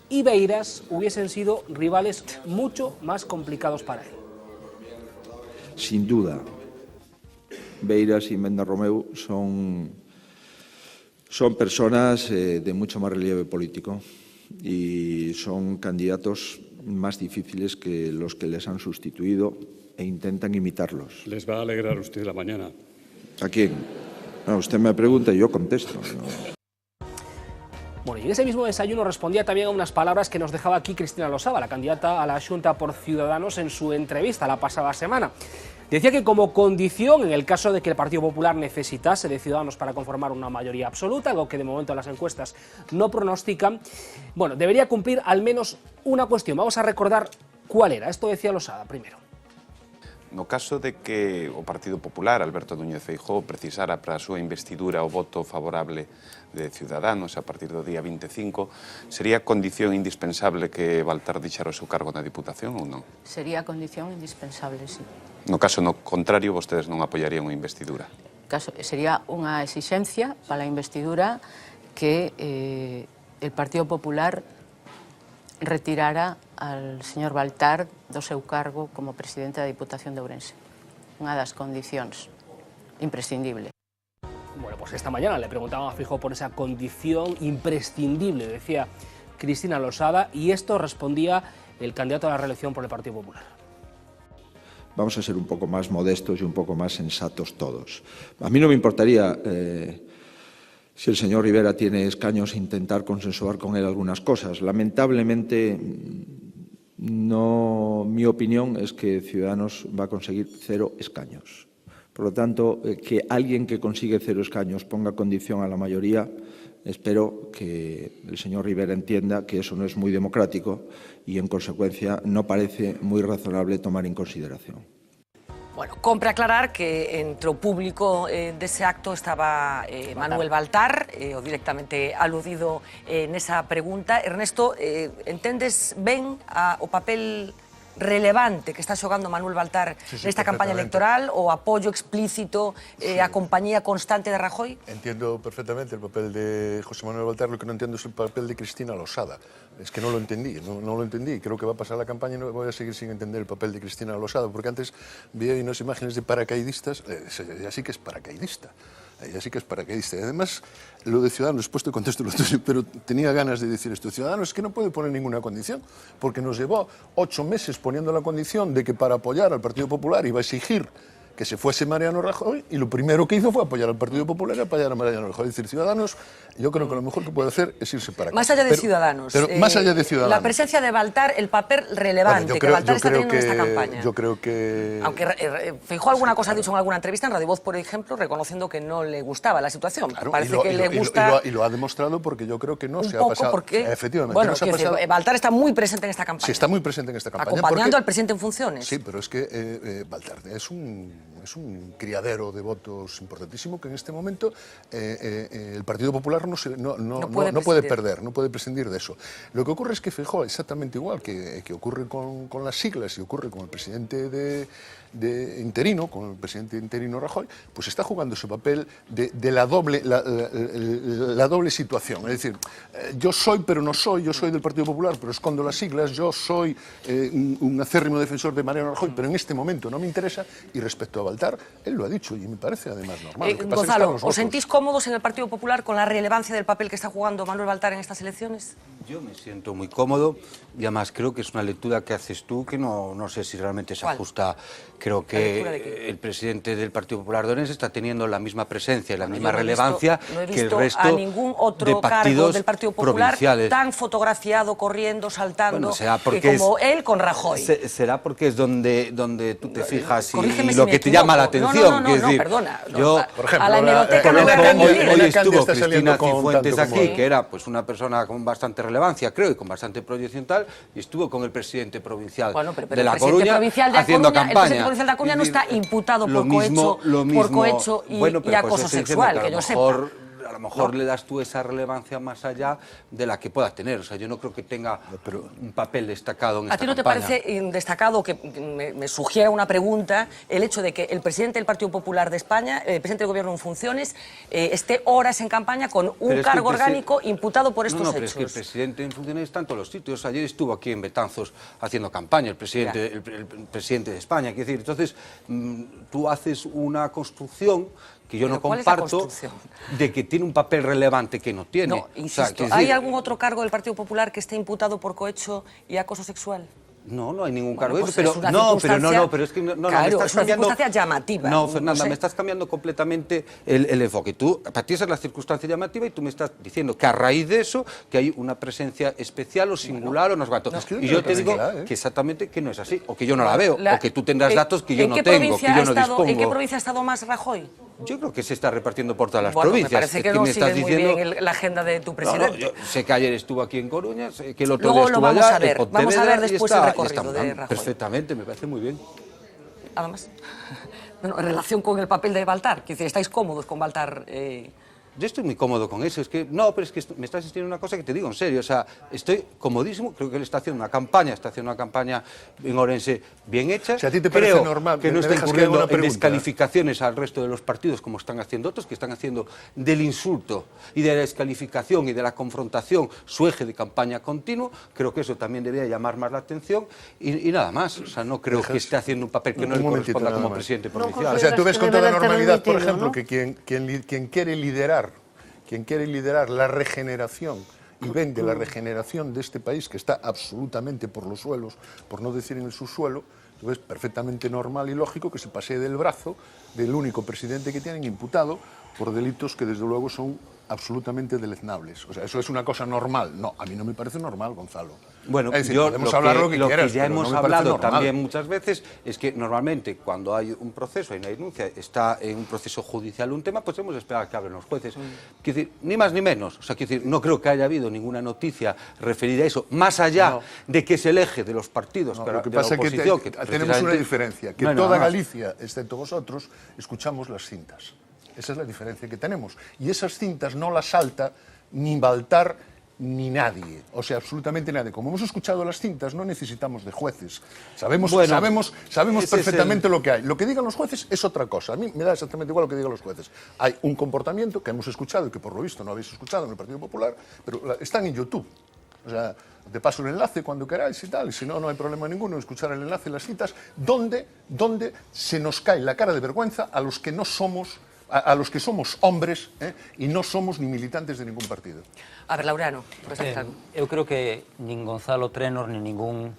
y Beiras hubiesen sido rivales mucho más complicados para él. Sin duda, Beiras y Menda Romeu son personas de mucho más relieve político y son candidatos más difíciles que los que les han sustituido e intentan imitarlos. Les va a alegrar usted la mañana. ¿A quién? No, usted me pregunta y yo contesto. ¿No? Bueno, y en ese mismo desayuno respondía también a unas palabras que nos dejaba aquí Cristina Losada, la candidata a la Xunta por Ciudadanos, en su entrevista la pasada semana. Decía que como condición, en el caso de que el Partido Popular necesitase de Ciudadanos para conformar una mayoría absoluta, algo que de momento las encuestas no pronostican, bueno, debería cumplir al menos una cuestión. Vamos a recordar cuál era. Esto decía Losada primero. No caso de que o Partido Popular, Alberto Núñez Feijóo, precisara para a súa investidura o voto favorable de Ciudadanos a partir do día 25, sería condición indispensable que Baltar deixara o seu cargo na Diputación ou non? Sería condición indispensable, sí. No caso no contrario, vostedes non apoyarían unha investidura? Sería unha exixencia para a investidura que el Partido Popular retirara al señor Baltar do seu cargo como presidente da Diputación de Ourense. Unha das condicións imprescindible. Bueno, pues esta mañana le preguntaban a Feijóo por esa condición imprescindible, decía Cristina Losada, y esto respondía el candidato a la reelección por el Partido Popular. Vamos a ser un poco más modestos y un poco más sensatos todos. A mí no me importaría, si el señor Rivera tiene escaños, intentar consensuar con él algunas cosas. Lamentablemente, mi opinión es que Ciudadanos va a conseguir 0 escaños. Por lo tanto, que alguien que consigue 0 escaños ponga condición a la mayoría, espero que el señor Rivera entienda que eso no es muy democrático y, en consecuencia, no parece muy razonable tomar en consideración. Bueno, compre aclarar que entre o público dese acto estaba Manuel Baltar, o directamente aludido nesa pregunta. Ernesto, entendes ben o papel relevante que está xogando Manuel Baltar nesta campaña electoral, o apoio explícito, a compañía constante de Rajoy? Entiendo perfectamente el papel de José Manuel Baltar, lo que no entiendo es el papel de Cristina Losada. Es que no lo entendí, no lo entendí. Creo que va a pasar la campaña y no voy a seguir sin entender el papel de Cristina Losada, porque antes vi unas imágenes de paracaidistas, ya sí que es paracaidista. Ya sí que es paracaidista. Y además, lo de Ciudadanos, después te contesto lo tuyo, pero tenía ganas de decir esto. Ciudadanos es que no puede poner ninguna condición, porque nos llevó 8 meses poniendo la condición de que para apoyar al Partido Popular iba a exigir que se fuese Mariano Rajoy, y lo primero que hizo fue apoyar al Partido Popular y apoyar a Mariano Rajoy. Es decir, Ciudadanos, yo creo que lo mejor que puede hacer es irse para acá. Más allá de Ciudadanos. Pero más allá de Ciudadanos. La presencia de Baltar, el papel relevante que Baltar está teniendo en esta campaña. Yo creo que... Aunque Feijóo alguna cosa ha dicho en alguna entrevista, en Radio Voz, por ejemplo, reconociendo que no le gustaba la situación. Claro, parece que le gusta... Y lo ha demostrado, porque yo creo que no se ha poco pasado... Porque, efectivamente, bueno, no se ha pasado... Baltar está muy presente en esta campaña. Sí, está muy presente en esta campaña. Acompañando al presidente en funciones. Sí, pero es que Baltar es un criadero de votos importantísimo que en este momento el Partido Popular no puede perder, no puede prescindir de eso. Lo que ocurre es que Feijóo, exactamente igual que ocurre con las siglas y ocurre con el presidente interino, con el presidente interino Rajoy, pues está jugando ese papel de la doble situación. Es decir, yo soy pero no soy, yo soy del Partido Popular pero escondo las siglas, yo soy un acérrimo defensor de Mariano Rajoy, pero en este momento no me interesa. Y respecto a Baltar, él lo ha dicho y me parece además normal. Gonzalo, ¿os sentís cómodos en el Partido Popular con la relevancia del papel que está jugando Manuel Baltar en estas elecciones? Yo me siento muy cómodo y además creo que es una lectura que haces tú que no sé si realmente se ajusta. Creo que el presidente del Partido Popular de Ourense está teniendo la misma presencia y la misma relevancia que el resto a ningún otro cargo del Partido Popular tan fotografiado, corriendo, saltando, como él con Rajoy. Será porque es donde tú te fijas y lo que te llama la atención. No, perdona. Yo, por ejemplo, a la hemeroteca hoy estuvo Cristina Cifuentes aquí, que era pues una persona con bastante relevancia, creo, y con bastante proyección tal, y estuvo con el presidente provincial de La Coruña haciendo campaña. El presidente provincial de La Coruña no está imputado por cohecho y acoso sexual, que yo sepa. A lo mejor le das tú esa relevancia más allá de la que pueda tener. O sea, yo no creo que tenga un papel destacado en esta campaña. ¿A ti no te parece destacado, que me sugiera una pregunta, el hecho de que el presidente del Partido Popular de España, el presidente del Gobierno en funciones, esté horas en campaña con un cargo orgánico imputado por estos hechos? Pero es que el presidente en funciones está en todos los sitios. Ayer estuvo aquí en Betanzos haciendo campaña, el presidente de España. Quiero decir, entonces, tú haces una construcción que yo no comparto, de que tiene un papel relevante que no tiene. No, insisto, ¿hay algún otro cargo del Partido Popular que esté imputado por cohecho y acoso sexual? No hay ningún cargo. Pues pero es una circunstancia, pero es que no, claro, me estás es una cambiando, circunstancia llamativa. No, Fernanda, me estás cambiando completamente el enfoque. Para ti esa es la circunstancia llamativa y tú me estás diciendo que a raíz de eso que hay una presencia especial o singular o no es gato. Y yo te digo que exactamente que no es así, o que yo no la veo, o que tú tendrás datos que yo no tengo, que yo no dispongo. ¿En qué provincia ha estado más Rajoy? Yo creo que se está repartiendo por todas las provincias. Me parece que no sigues muy bien la agenda de tu presidente. Yo sé que ayer estuvo aquí en Coruña, sé que el otro día estuvo allá, en Pontevedra. Vamos a ver después el recorrido de Rajoy. Perfectamente, me parece muy bien. nada más. Bueno, en relación con el papel de Baltar, que ¿estáis cómodos con Baltar? Yo estoy muy cómodo con eso, es que, no, pero es que me estás diciendo una cosa que te digo en serio, o sea, estoy comodísimo, creo que él está haciendo una campaña en Ourense bien hecha. Si a ti te parece creo normal, que no está me dejas que haga incurriendo una en pregunta. descalificaciones al resto de los partidos como están haciendo otros, que están haciendo del insulto y de la descalificación y de la confrontación su eje de campaña continuo. Creo que eso también debería llamar más la atención y nada más, o sea, no creo que esté haciendo un papel que no le corresponda como presidente provincial. O sea, tú ves con toda normalidad, por ejemplo, que quien quiere liderar la regeneración y vende la regeneración de este país, que está absolutamente por los suelos, por no decir en el subsuelo, tú ves perfectamente normal y lógico que se pasee del brazo del único presidente que tienen imputado por delitos que desde luego son absolutamente deleznables. O sea, eso es una cosa normal. No, a mí no me parece normal, Gonzalo. Bueno, es decir, yo podemos hablar lo que quieras, ya pero hemos no me parece hablado normal. también muchas veces es que normalmente cuando hay un proceso, hay una denuncia, está en un proceso judicial un tema, pues hemos de esperar a que hablen los jueces. Quiero decir, ni más ni menos. O sea, quiero decir, no creo que haya habido ninguna noticia referida a eso, más allá de que es el eje de los partidos, No, pero lo que de la pasa oposición. es que tenemos precisamente una diferencia, que no hay toda nada más. Galicia, excepto vosotros, escuchamos las cintas. Esa es la diferencia que tenemos. Y esas cintas no las salta ni Baltar ni nadie, o sea, absolutamente nadie. Como hemos escuchado las cintas, no necesitamos de jueces. Sabemos perfectamente lo que hay. Lo que digan los jueces es otra cosa. A mí me da exactamente igual lo que digan los jueces. Hay un comportamiento que hemos escuchado y que por lo visto no habéis escuchado en el Partido Popular, pero están en YouTube. O sea, te paso el enlace cuando queráis y tal, y si no, no hay problema ninguno en escuchar el enlace y las citas, donde se nos cae la cara de vergüenza a los que no somos, a los que somos hombres y no somos ni militantes de ningún partido. A ver, Laureano, eu creo que nin Gonzalo Trenor ni ningún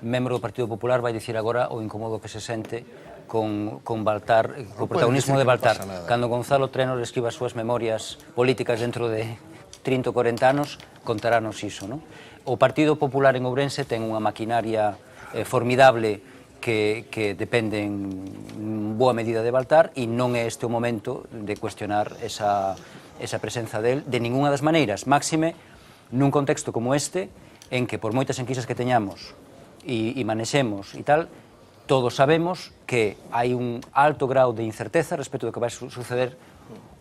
membro do Partido Popular vai dicir agora o incómodo que se sente con Baltar, co protagonismo de Baltar. Cando Gonzalo Trenor escriba as súas memorias políticas dentro de 30 ou 40 anos, contarános iso, non? O Partido Popular en Ourense ten unha maquinaria formidable que depende en boa medida de Baltar e non é este o momento de cuestionar esa presenza del de ninguna das maneiras, máxime nun contexto como este, en que por moitas enquisas que teñamos e manexemos e tal, todos sabemos que hai un alto grau de incerteza respecto do que vai suceder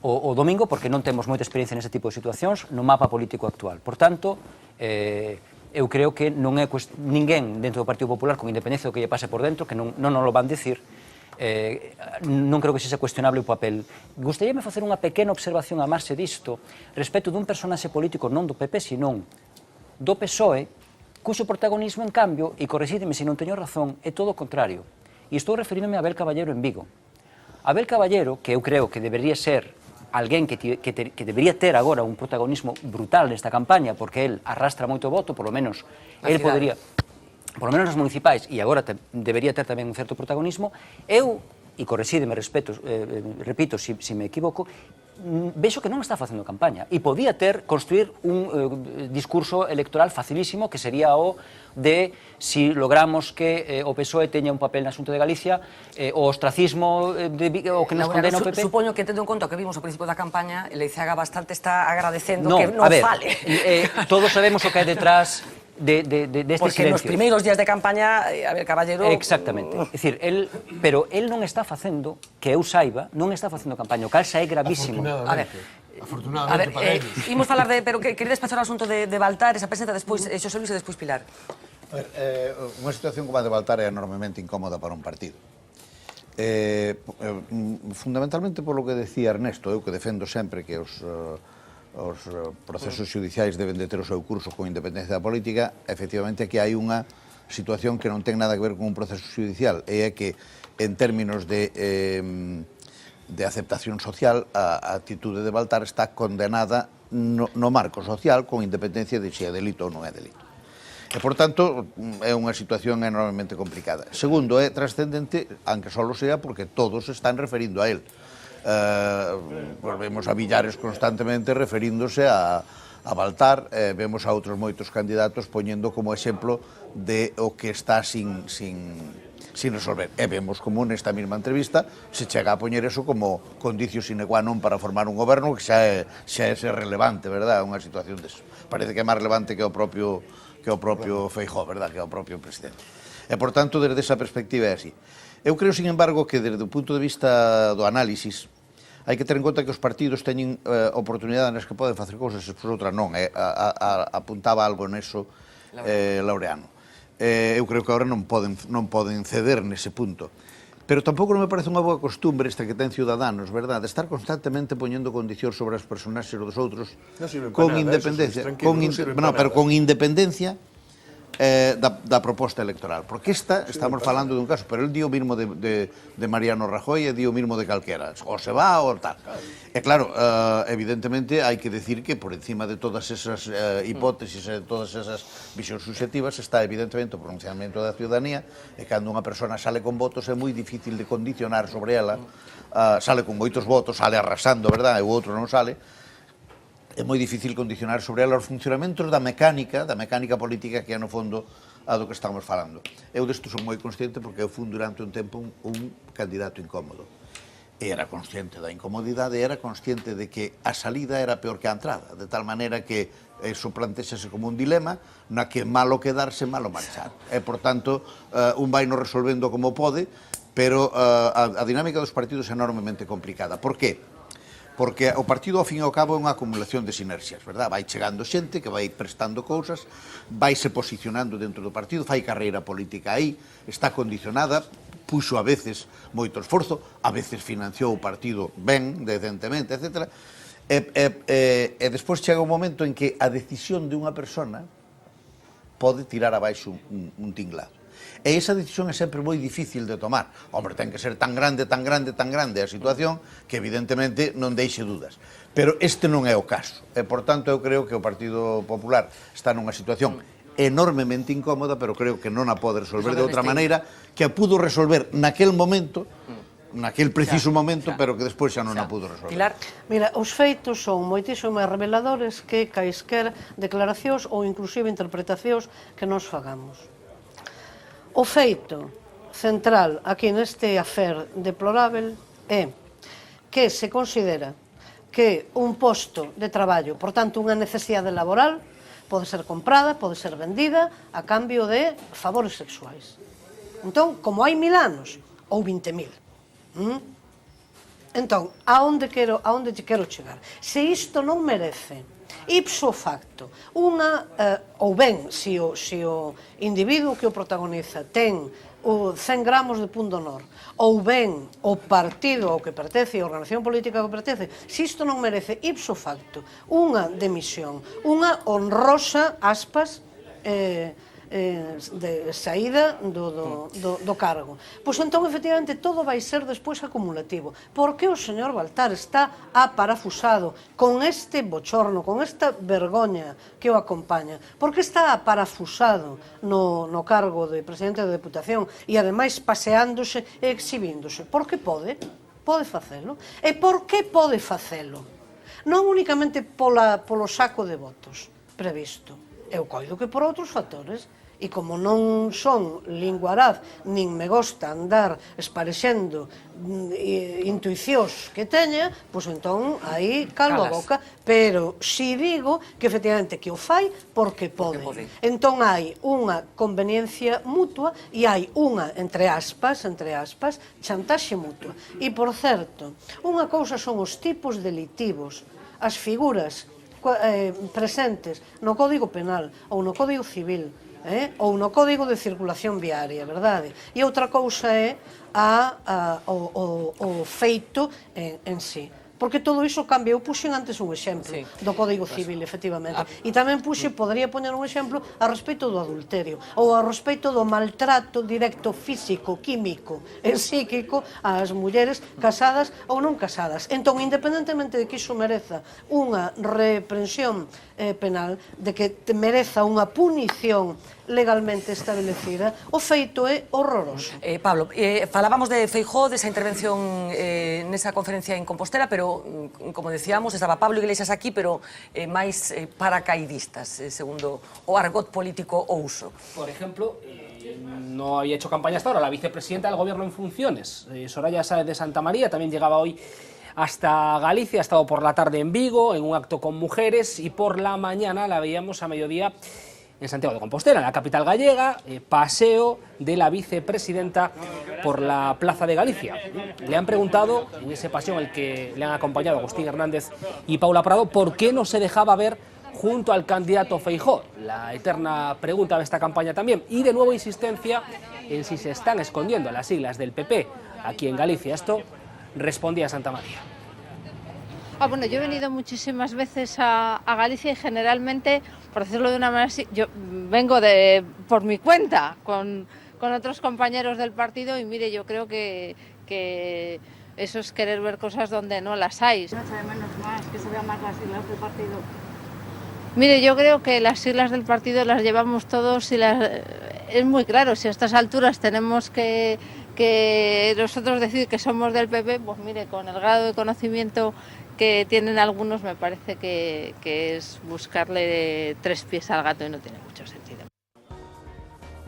o domingo, porque non temos moita experiencia nese tipo de situacións no mapa político actual. Por tanto, eu creo que non é ninguén dentro do Partido Popular, con independencia do que lle pase por dentro, que non nos lo van dicir, non creo que sexa cuestionable o papel. Gustaríame facer unha pequena observación a marxe disto respecto dun personaxe político non do PP, senón do PSOE, cuxo protagonismo, en cambio, e corrixídeme se non teño razón, é todo o contrario. E estou referíndome a Abel Caballero en Vigo. Abel Caballero, que eu creo que debería ser alguén que debería ter agora un protagonismo brutal nesta campaña, porque el arrastra moito voto, por lo menos el podería, por lo menos nas municipais, e agora debería ter tamén un certo protagonismo. Eu, e correxídeme, repito, se me equivoco, vexo que non está facendo campaña e podía construir un discurso electoral facilísimo, que sería o de si logramos que o PSOE teña un papel na Xunta de Galicia, o ostracismo o que nos condena o PP. Supoño que, tendo en conta o que vimos ao principio da campaña, Leiceaga bastante está agradecendo que non a ver, fale. Todos sabemos o que hai detrás deste porque silencio. Nos primeiros días de campaña, Abel Caballero... Exactamente. É dicir, pero el non está facendo, que eu saiba, non está facendo campaña, o cal xa é gravísimo. Afortunadamente para eles. Imos falar pero quería despachar o asunto de Baltar, esa presenza, despois Xosé Luis e despois Pilar. A ver, unha situación como a de Baltar é enormemente incómoda para un partido. Fundamentalmente por lo que decía Ernesto, eu que defendo sempre que os procesos judiciais deben de ter o seu curso con independencia da política, efectivamente aquí hai unha situación que non ten nada que ver con un proceso judicial, e é que en términos de aceptación social a actitude de Baltar está condenada no marco social con independencia de se é delito ou non é delito. E, por tanto, é unha situación enormemente complicada. Segundo, é trascendente, aunque só sea porque todos están referindo a él. Vemos a Villares constantemente referíndose a Baltar, vemos a outros moitos candidatos poñendo como exemplo de o que está sin resolver. E vemos como nesta mesma entrevista se chega a poñer eso como condicio sine qua non para formar un goberno que xa é ser relevante, verdad? Unha situación deso. Parece que é máis relevante que o propio Feijóo, verdad? Que o propio presidente. E, por tanto, desde esa perspectiva é así. Eu creo, sin embargo, que desde o punto de vista do análisis hai que ter en conta que os partidos teñen oportunidades nas que poden facer cousas e por outras non. Apuntaba algo neso Laureano. Eu creo que agora non poden ceder nese punto. Pero tampouco non me parece unha boa costumbre esta que ten Ciudadanos, verdad? De estar constantemente poñendo condicións sobre as personaxes dos outros con independencia, pero con independencia da proposta electoral, porque estamos falando dun caso, pero el di o mismo de Mariano Rajoy e di o mismo de calquera, o se va ou tal. E claro, evidentemente hai que decir que por encima de todas esas hipótesis e de todas esas visións subjetivas está evidentemente o pronunciamento da ciudadanía, e cando unha persona sale con votos é moi difícil de condicionar sobre ela, sale con moitos votos, sale arrasando, verdad, e o outro non sale. É moi difícil condicionar sobre ela os funcionamentos da mecánica política que é no fondo a do que estamos falando. Eu desto son moi consciente porque eu fui durante un tempo un candidato incómodo. Era consciente da incomodidade, era consciente de que a salida era peor que a entrada, de tal maneira que eso plantexase como un dilema na que malo quedarse, malo marchar. E, por tanto, un vai no resolvendo como pode, pero a dinámica dos partidos é enormemente complicada. Por qué? Porque o partido, ao fin e ao cabo, é unha acumulación de sinerxias, verdad? Vai chegando xente que vai prestando cousas, vai se posicionando dentro do partido, fai carreira política aí, está condicionada, puxo a veces moito esforzo, a veces financiou o partido ben, decentemente, etc. E despois chega un momento en que a decisión de unha persona pode tirar abaixo un tinglado. E esa decisión é sempre moi difícil de tomar. Hombre, ten que ser tan grande a situación que evidentemente non deixe dudas. Pero este non é o caso. E, por tanto, eu creo que o Partido Popular está nunha situación enormemente incómoda, pero creo que non a pode resolver de outra maneira, que a pudo resolver naquel momento, naquel preciso momento, pero que despois xa non a pudo resolver. Pilar? Mira, os feitos son moitísimo máis reveladores que caisquer declaracións ou inclusive interpretacións que nos fagamos. O feito central aquí neste afer deplorável é que se considera que un posto de traballo, por tanto unha necesidade laboral, pode ser comprada, pode ser vendida a cambio de favores sexuais. Entón, como hai 1000 anos, ou 20.000. Entón, aonde quero chegar? Se isto non merece ipso facto, ou ben, se o individuo que o protagoniza ten 100 gramos de punto honor, ou ben o partido ao que pertence, a organización política ao que pertence, se isto non merece ipso facto unha demisión, unha honrosa, aspas, de saída do cargo. Pois entón, efectivamente, todo vai ser despois acumulativo. Por que o señor Baltar está aparafusado con este bochorno, con esta vergoña que o acompaña? Por que está aparafusado no cargo de presidente da Deputación e, ademais, paseándose e exhibíndose? Por que pode? Pode facelo. E por que pode facelo? Non únicamente polo saco de votos previsto. Eu coido que por outros factores. E como non son linguaraz, nin me gosta andar esparexendo intuicións que teña, pois entón aí caldo a boca, pero si digo que efectivamente que o fai porque pode. Entón hai unha conveniencia mutua e hai unha, entre aspas, chantaxe mutua. E, por certo, unha cousa son os tipos delitivos, as figuras presentes no Código Penal ou no Código Civil, ou no Código de Circulación Viaria, verdade? E outra cousa é o feito en sí. Porque todo iso cambia. Eu puxen antes un exemplo do Código Civil, efectivamente. E tamén podría poñer un exemplo a respecto do adulterio, ou a respecto do maltrato directo físico, químico e psíquico ás mulleres casadas ou non casadas. Entón, independentemente de que iso mereza unha reprensión penal, de que mereza unha punición legalmente establecida, o feito é horroroso. Pablo, falábamos de Feijóo, desa intervención nesa conferencia en Compostela, pero, como decíamos, estaba Pablo Iglesias aquí, pero máis paracaidistas, segundo o argot político o uso. Por ejemplo, no había hecho campaña hasta ahora la vicepresidenta del Gobierno en funciones, Soraya Sáez de Santamaría, también llegaba hoy hasta Galicia, ha estado por la tarde en Vigo, en un acto con mujeres, y por la mañana la veíamos a mediodía en Santiago de Compostela, en la capital gallega, paseo de la vicepresidenta por la Plaza de Galicia. Le han preguntado, en ese paseo en el que le han acompañado Agustín Hernández y Paula Prado, por qué no se dejaba ver junto al candidato Feijóo. La eterna pregunta de esta campaña también. Y de nuevo insistencia en si se están escondiendo las siglas del PP aquí en Galicia. Esto respondía Santa María. Bueno, yo he venido muchísimas veces a Galicia y generalmente, por decirlo de una manera así, yo vengo por mi cuenta con otros compañeros del partido y mire, yo creo que eso es querer ver cosas donde no las hay. ¿No echa de menos más que se vean más las siglas del partido? Mire, yo creo que las siglas del partido las llevamos todos y es muy claro, si a estas alturas tenemos que nosotros decir que somos del PP, pues mire, con el grado de conocimiento que tienen algunos, me parece que es buscarle tres pies al gato y no tiene mucho sentido.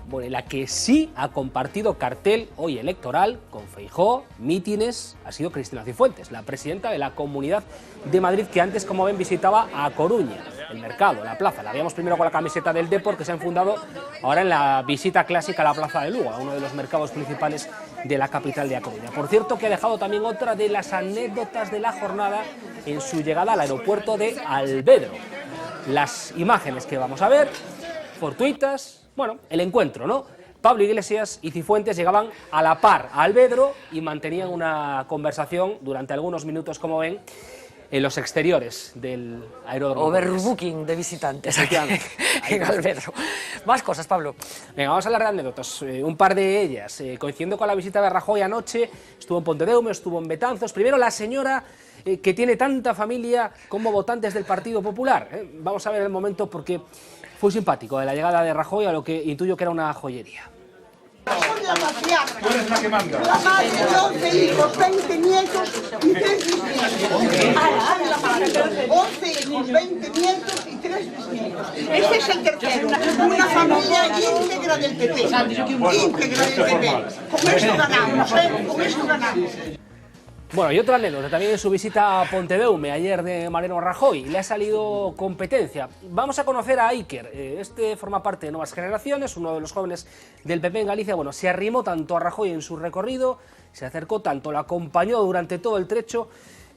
Bueno, la que sí ha compartido cartel hoy electoral con Feijóo, mítines, ha sido Cristina Cifuentes, la presidenta de la Comunidad de Madrid, que antes, como ven, visitaba a Coruña, el mercado, la plaza. La veíamos primero con la camiseta del Depor, que se han fundado ahora en la visita clásica a la Plaza de Lugo, a uno de los mercados principales de la capital de A Coruña. Por cierto, que ha dejado también otra de las anécdotas de la jornada en su llegada al aeropuerto de Albedro. Las imágenes que vamos a ver, fortuitas. Bueno, el encuentro, ¿no? Pablo Iglesias y Cifuentes llegaban a la par a Albedro y mantenían una conversación durante algunos minutos, como ven, en los exteriores del aeródromo. Overbooking de visitantes aquí en Albedro. Más cosas, Pablo. Venga, vamos a hablar de anécdotas. Un par de ellas. Coincidiendo con la visita de Rajoy anoche, estuvo en Pontedeume, estuvo en Betanzos. Primero, la señora que tiene tanta familia como votantes del Partido Popular. Vamos a ver el momento porque fue simpático de la llegada de Rajoy, a lo que intuyo que era una joyería. Soy la matriarca. ¿Tú eres la que manda? La madre de 11 hijos, 20 nietos y 3 bisnietos. 11 hijos, 20 nietos y 3 bisnietos. Este es el tercero. Una familia íntegra del PP. Íntegra del PP. Con esto ganamos, Con esto ganamos. Bueno, y otra anécdota también en su visita a Pontedeume ayer de Mariano Rajoy. Le ha salido competencia. Vamos a conocer a Iker. Este forma parte de Nuevas Generaciones, uno de los jóvenes del PP en Galicia. Bueno, se arrimó tanto a Rajoy en su recorrido, se acercó tanto, lo acompañó durante todo el trecho,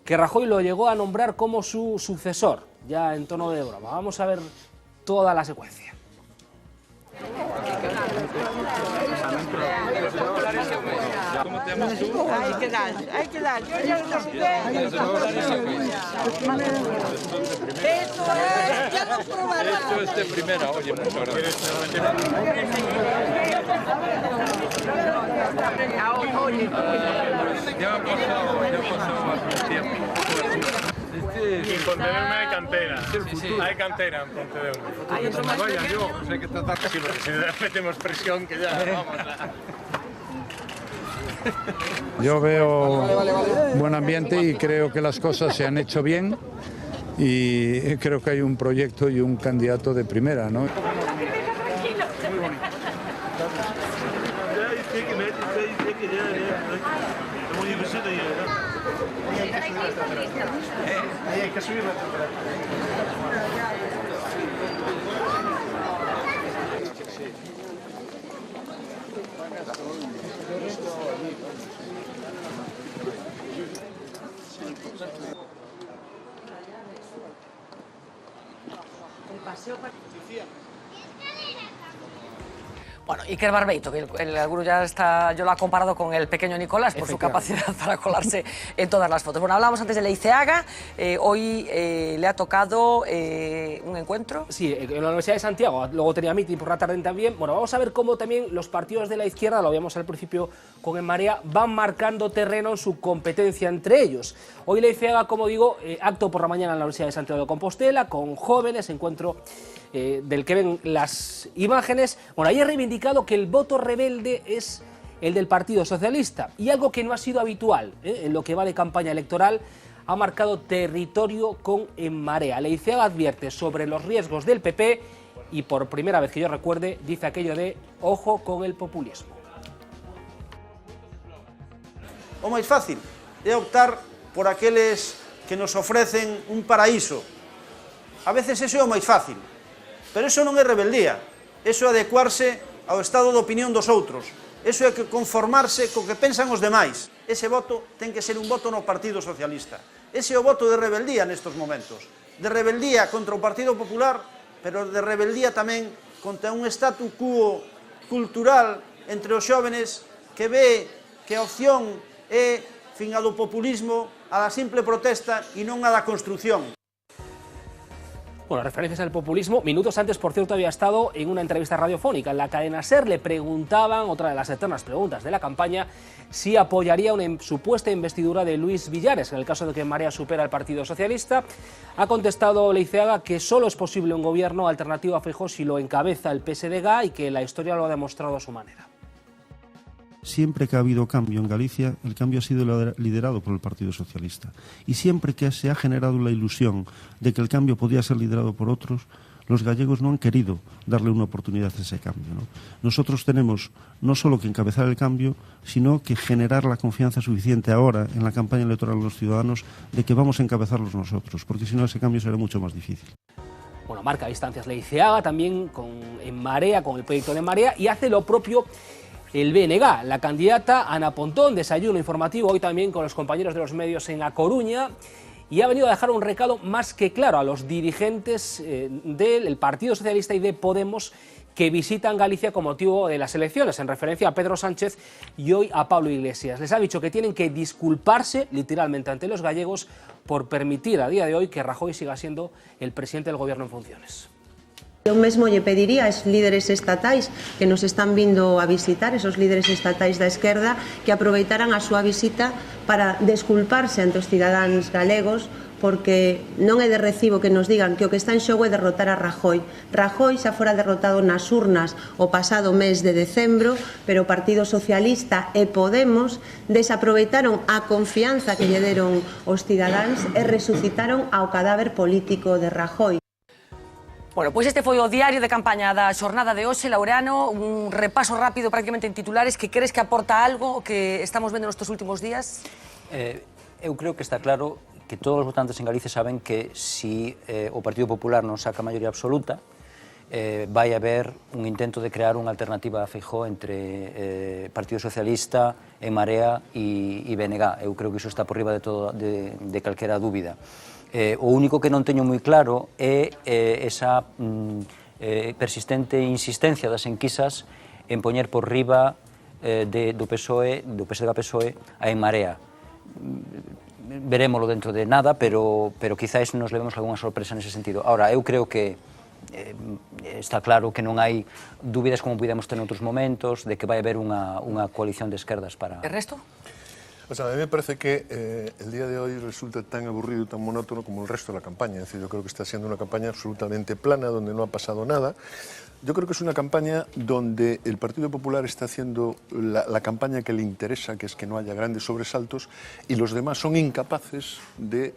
que Rajoy lo llegó a nombrar como su sucesor, ya en tono de broma. Vamos a ver toda la secuencia. ¿Cómo te llamas tú? Hay que dar. Yo ya lo sé. Esto es, ya lo probaré. Esto es de primera, oye, muchas gracias. Ya ha pasado bastante tiempo. En Pontedeume hay cantera. Hay cantera en Pontedeume. Vaya, yo sé que tratar casi porque si le metemos presión que ya vamos a... Yo veo buen ambiente y creo que las cosas se han hecho bien y creo que hay un proyecto y un candidato de primera, ¿no? Ahí hay que subir la temperatura. El paseo para... Bueno, Iker Barbeito, que alguno ya está, yo lo he comparado con el pequeño Nicolás por su capacidad para colarse en todas las fotos. Bueno, hablábamos antes de la ICEAGA, hoy le ha tocado un encuentro. Sí, en la Universidad de Santiago, luego tenía meeting por la tarde también. Bueno, vamos a ver cómo también los partidos de la izquierda, lo veíamos al principio con En Marea, van marcando terreno en su competencia entre ellos. Hoy la ICEAGA, como digo, acto por la mañana en la Universidad de Santiago de Compostela, con jóvenes, encuentro del que ven las imágenes. Bueno, ahí he reivindicado que el voto rebelde es el del Partido Socialista y algo que no ha sido habitual en lo que va de campaña electoral, ha marcado territorio con En Marea. La ICEAGA advierte sobre los riesgos del PP y por primera vez que yo recuerde dice aquello de ojo con el populismo. O máis fácil é optar por aqueles que nos ofrecen un paraíso. A veces eso é o máis fácil, Pero iso non é rebeldía, iso é adecuarse ao estado de opinión dos outros, iso é que conformarse co que pensan os demais. Ese voto ten que ser un voto no Partido Socialista. Ese é o voto de rebeldía nestes momentos, de rebeldía contra o Partido Popular, pero de rebeldía tamén contra un statu quo cultural entre os xóvenes que ve que a opción é fin a do populismo, a da simple protesta e non a da construción. Bueno, referencias al populismo. Minutos antes, por cierto, había estado en una entrevista radiofónica en la cadena SER. Le preguntaban, otra de las eternas preguntas de la campaña, si apoyaría una supuesta investidura de Luis Villares en el caso de que Marea supera al Partido Socialista. Ha contestado Leiceaga que solo es posible un gobierno alternativo a Feijóo si lo encabeza el PSDG y que la historia lo ha demostrado a su manera. Siempre que ha habido cambio en Galicia, el cambio ha sido liderado por el Partido Socialista. Y siempre que se ha generado la ilusión de que el cambio podía ser liderado por otros, los gallegos no han querido darle una oportunidad a ese cambio, ¿no? Nosotros tenemos no solo que encabezar el cambio, sino que generar la confianza suficiente ahora en la campaña electoral de los ciudadanos de que vamos a encabezarlos nosotros, porque si no ese cambio será mucho más difícil. Bueno, marca distancias Leiceaga también en Marea, con el proyecto de Marea, y hace lo propio el BNG. La candidata Ana Pontón, desayuno informativo hoy también con los compañeros de los medios en A Coruña, y ha venido a dejar un recado más que claro a los dirigentes del Partido Socialista y de Podemos que visitan Galicia con motivo de las elecciones, en referencia a Pedro Sánchez y hoy a Pablo Iglesias. Les ha dicho que tienen que disculparse literalmente ante los gallegos por permitir a día de hoy que Rajoy siga siendo el presidente del gobierno en funciones. Eu mesmo lle pediría aos líderes estatais que nos están vindo a visitar, esos líderes estatais da esquerda, que aproveitaran a súa visita para desculparse ante os cidadáns galegos, porque non é de recibo que nos digan que o que está en xogo é derrotar a Rajoy. Rajoy xa fora derrotado nas urnas o pasado mes de decembro, pero o Partido Socialista e Podemos desaproveitaron a confianza que lle deron os cidadáns e resucitaron ao cadáver político de Rajoy. Bueno, pois este foi o diario de campaña da xornada de hoxe, Laureano, un repaso rápido prácticamente en titulares, que crees que aporta algo que estamos vendo nestes últimos días? Eu creo que está claro que todos os votantes en Galicia saben que si o Partido Popular non saca a maioría absoluta, vai haber un intento de crear unha alternativa a Feijóo entre Partido Socialista, En Marea e BNG. Eu creo que iso está por riba de calquera dúbida. O único que non teño moi claro é esa persistente insistencia das enquisas en poñer por riba do PSOE, do PSDG-PSOE, a En Marea. Verémoslo dentro de nada, pero quizás nos levemos algunha sorpresa nese sentido. Ahora, eu creo que está claro que non hai dúbidas como pudemos ter noutros momentos de que vai haber unha coalición de esquerdas para... ¿El resto? O sea, a mí me parece que el día de hoy resulta tan aburrido y tan monótono como el resto de la campaña. Es decir, yo creo que está siendo una campaña absolutamente plana, donde no ha pasado nada. Yo creo que es una campaña donde el Partido Popular está haciendo la campaña que le interesa, que es que no haya grandes sobresaltos, y los demás son incapaces de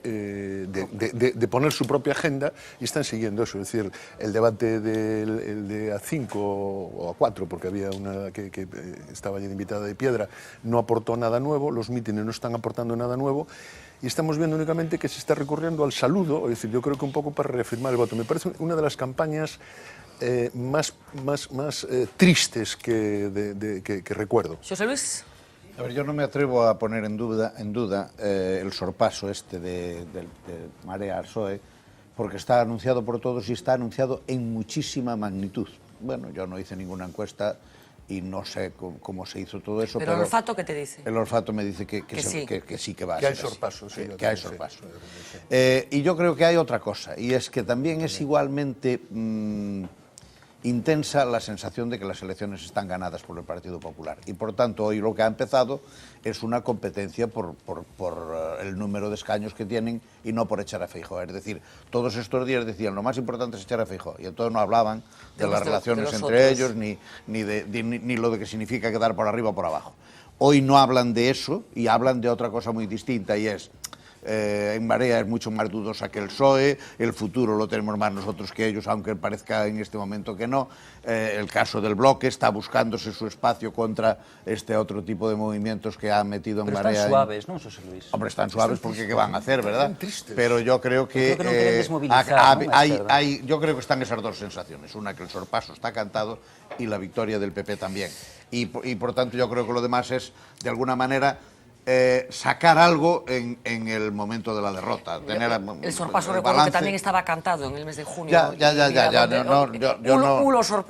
poner su propia agenda y están siguiendo eso. Es decir, el debate de A5 o A4, porque había una que estaba allí de invitada de piedra, no aportó nada nuevo, los mítines no están aportando nada nuevo, y estamos viendo únicamente que se está recurriendo al saludo, es decir, yo creo que un poco para reafirmar el voto. Me parece una de las campañas más tristes que recuerdo. José Luis. A ver, yo no me atrevo a poner en duda el sorpaso de Marea al PSOE, porque está anunciado por todos y está anunciado en muchísima magnitud. Bueno, yo no hice ninguna encuesta y no sé cómo se hizo todo eso. Pero el olfato, ¿qué te dice? El olfato me dice que sí que va a ser así. Que hay sorpaso, sí. Que hay sorpaso. Y yo creo que hay otra cosa, y es que también es igualmente intensa la sensación de que las elecciones están ganadas por el Partido Popular. Y por tanto, hoy lo que ha empezado es una competencia por el número de escaños que tienen y no por echar a Feijóo. Es decir, todos estos días decían lo más importante es echar a Feijóo, y entonces no hablaban de las relaciones entre ellos ni lo de que significa quedar por arriba o por abajo. Hoy no hablan de eso y hablan de otra cosa muy distinta, y es En Marea es mucho más dudosa que el PSOE, el futuro lo tenemos más nosotros que ellos, aunque parezca en este momento que no. El caso del Bloque está buscándose su espacio contra este otro tipo de movimientos que ha metido en Pero Marea. Están suaves, ¿no, José Luis? Hombre, están suaves porque ¿qué van a hacer, verdad? Tristes. Pero yo creo que, no quieren desmovilizar, ¿no? yo creo que están esas dos sensaciones. Una, que el sorpaso está cantado, y la victoria del PP también. Y por tanto yo creo que lo demás es, de alguna manera, sacar algo en el momento de la derrota. Tener el sorpaso, recuerdo balance. que también estaba cantado en el mes de junio.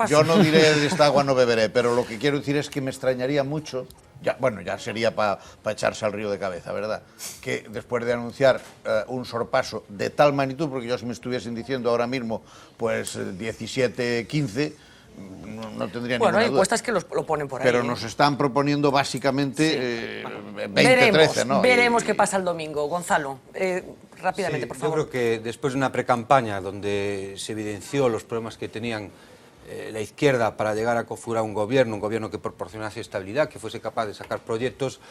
Yo no diré de esta agua no beberé, pero lo que quiero decir es que me extrañaría mucho, ya sería para echarse al río de cabeza, ¿verdad? Que después de anunciar un sorpaso de tal magnitud, porque yo si me estuviesen diciendo ahora mismo, pues 17, 15... no tendría ninguna duda. Bueno, hay encuestas que lo ponen por ahí. Pero nos están proponiendo básicamente 20-13, ¿no? Veremos qué pasa el domingo. Gonzalo, rápidamente, por favor. Yo creo que después de una precampaña donde se evidenció los problemas que tenían la izquierda para llegar a configurar un gobierno que proporcionase estabilidad, que fuese capaz de sacar proyectos,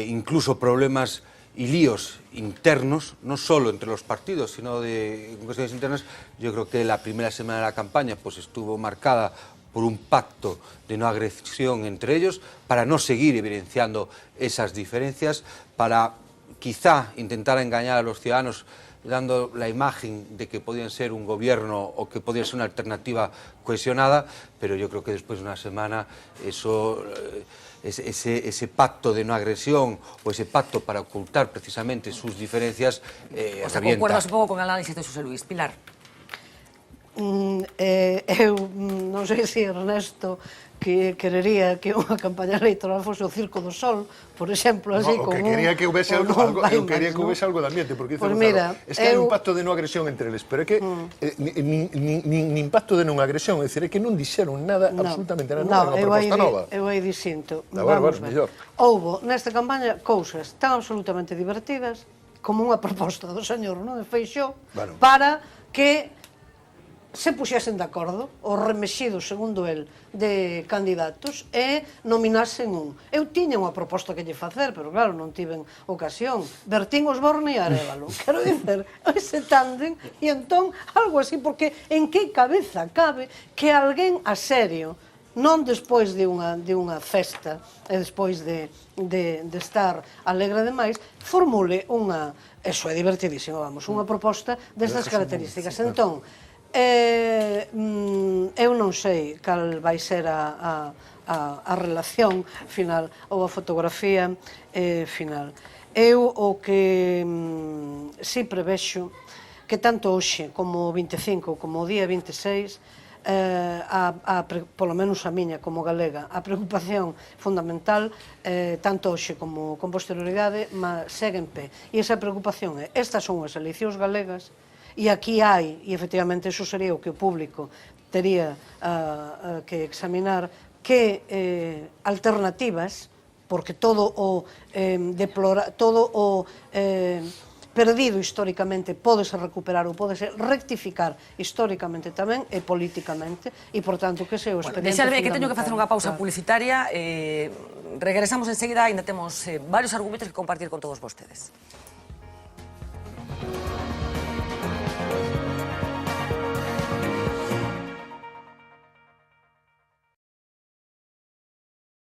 incluso problemas y líos internos, no solo entre los partidos, sino en cuestiones internas. Yo creo que la primera semana de la campaña pues estuvo marcada por un pacto de no agresión entre ellos, para no seguir evidenciando esas diferencias, para quizá intentar engañar a los ciudadanos dando la imagen de que podían ser un gobierno o que podía ser una alternativa cohesionada, pero yo creo que después de una semana eso... Ese pacto de no agresión o ese pacto para ocultar precisamente sus diferencias o sea, concuerdas un pouco con el análisis de José Luis. Pilar? Eu non sei se Ernesto que querería que unha campaña electoral fose o Circo do Sol, por exemplo, así no, como... que quería que houvese algo de ambiente, porque dice Gonzalo, es que hai un pacto de non agresión entre eles, pero é que nin pacto de non agresión, é dicir, é que non dixeron nada, absolutamente nada, non é unha proposta nova. Eu hai distinto. Vamos ver. Houbo nesta campaña cousas tan absolutamente divertidas como unha proposta do señor Feixóo para que se puxesen de acordo os remexidos, segundo el, de candidatos e nominasen un. Eu tiña unha proposta que lle facer, pero claro, non tiven ocasión. Bertín Osborne e Arévalo. Quero dizer, ese tándem, e entón, algo así, porque en que cabeza cabe que alguén a serio, non despois de unha festa e despois de estar alegre demais, formule unha, eso é divertidísimo, vamos, unha proposta destas características. Entón, eu non sei cal vai ser a relación final ou a fotografía final. Eu o que si prevexo que tanto hoxe como o 25 como o día 26 polo menos a miña como galega, a preocupación fundamental tanto hoxe como con posterioridade segue en pé, e esa preocupación é: estas son as eleccións galegas e aquí hai, e efectivamente eso sería o que o público tería que examinar, que alternativas, porque todo o perdido históricamente pódese recuperar ou pódese rectificar históricamente tamén e políticamente, e por tanto que sea o expediente fundamental. Que teño que facer unha pausa publicitaria, regresamos enseguida, ainda temos varios argumentos que compartir con todos vostedes.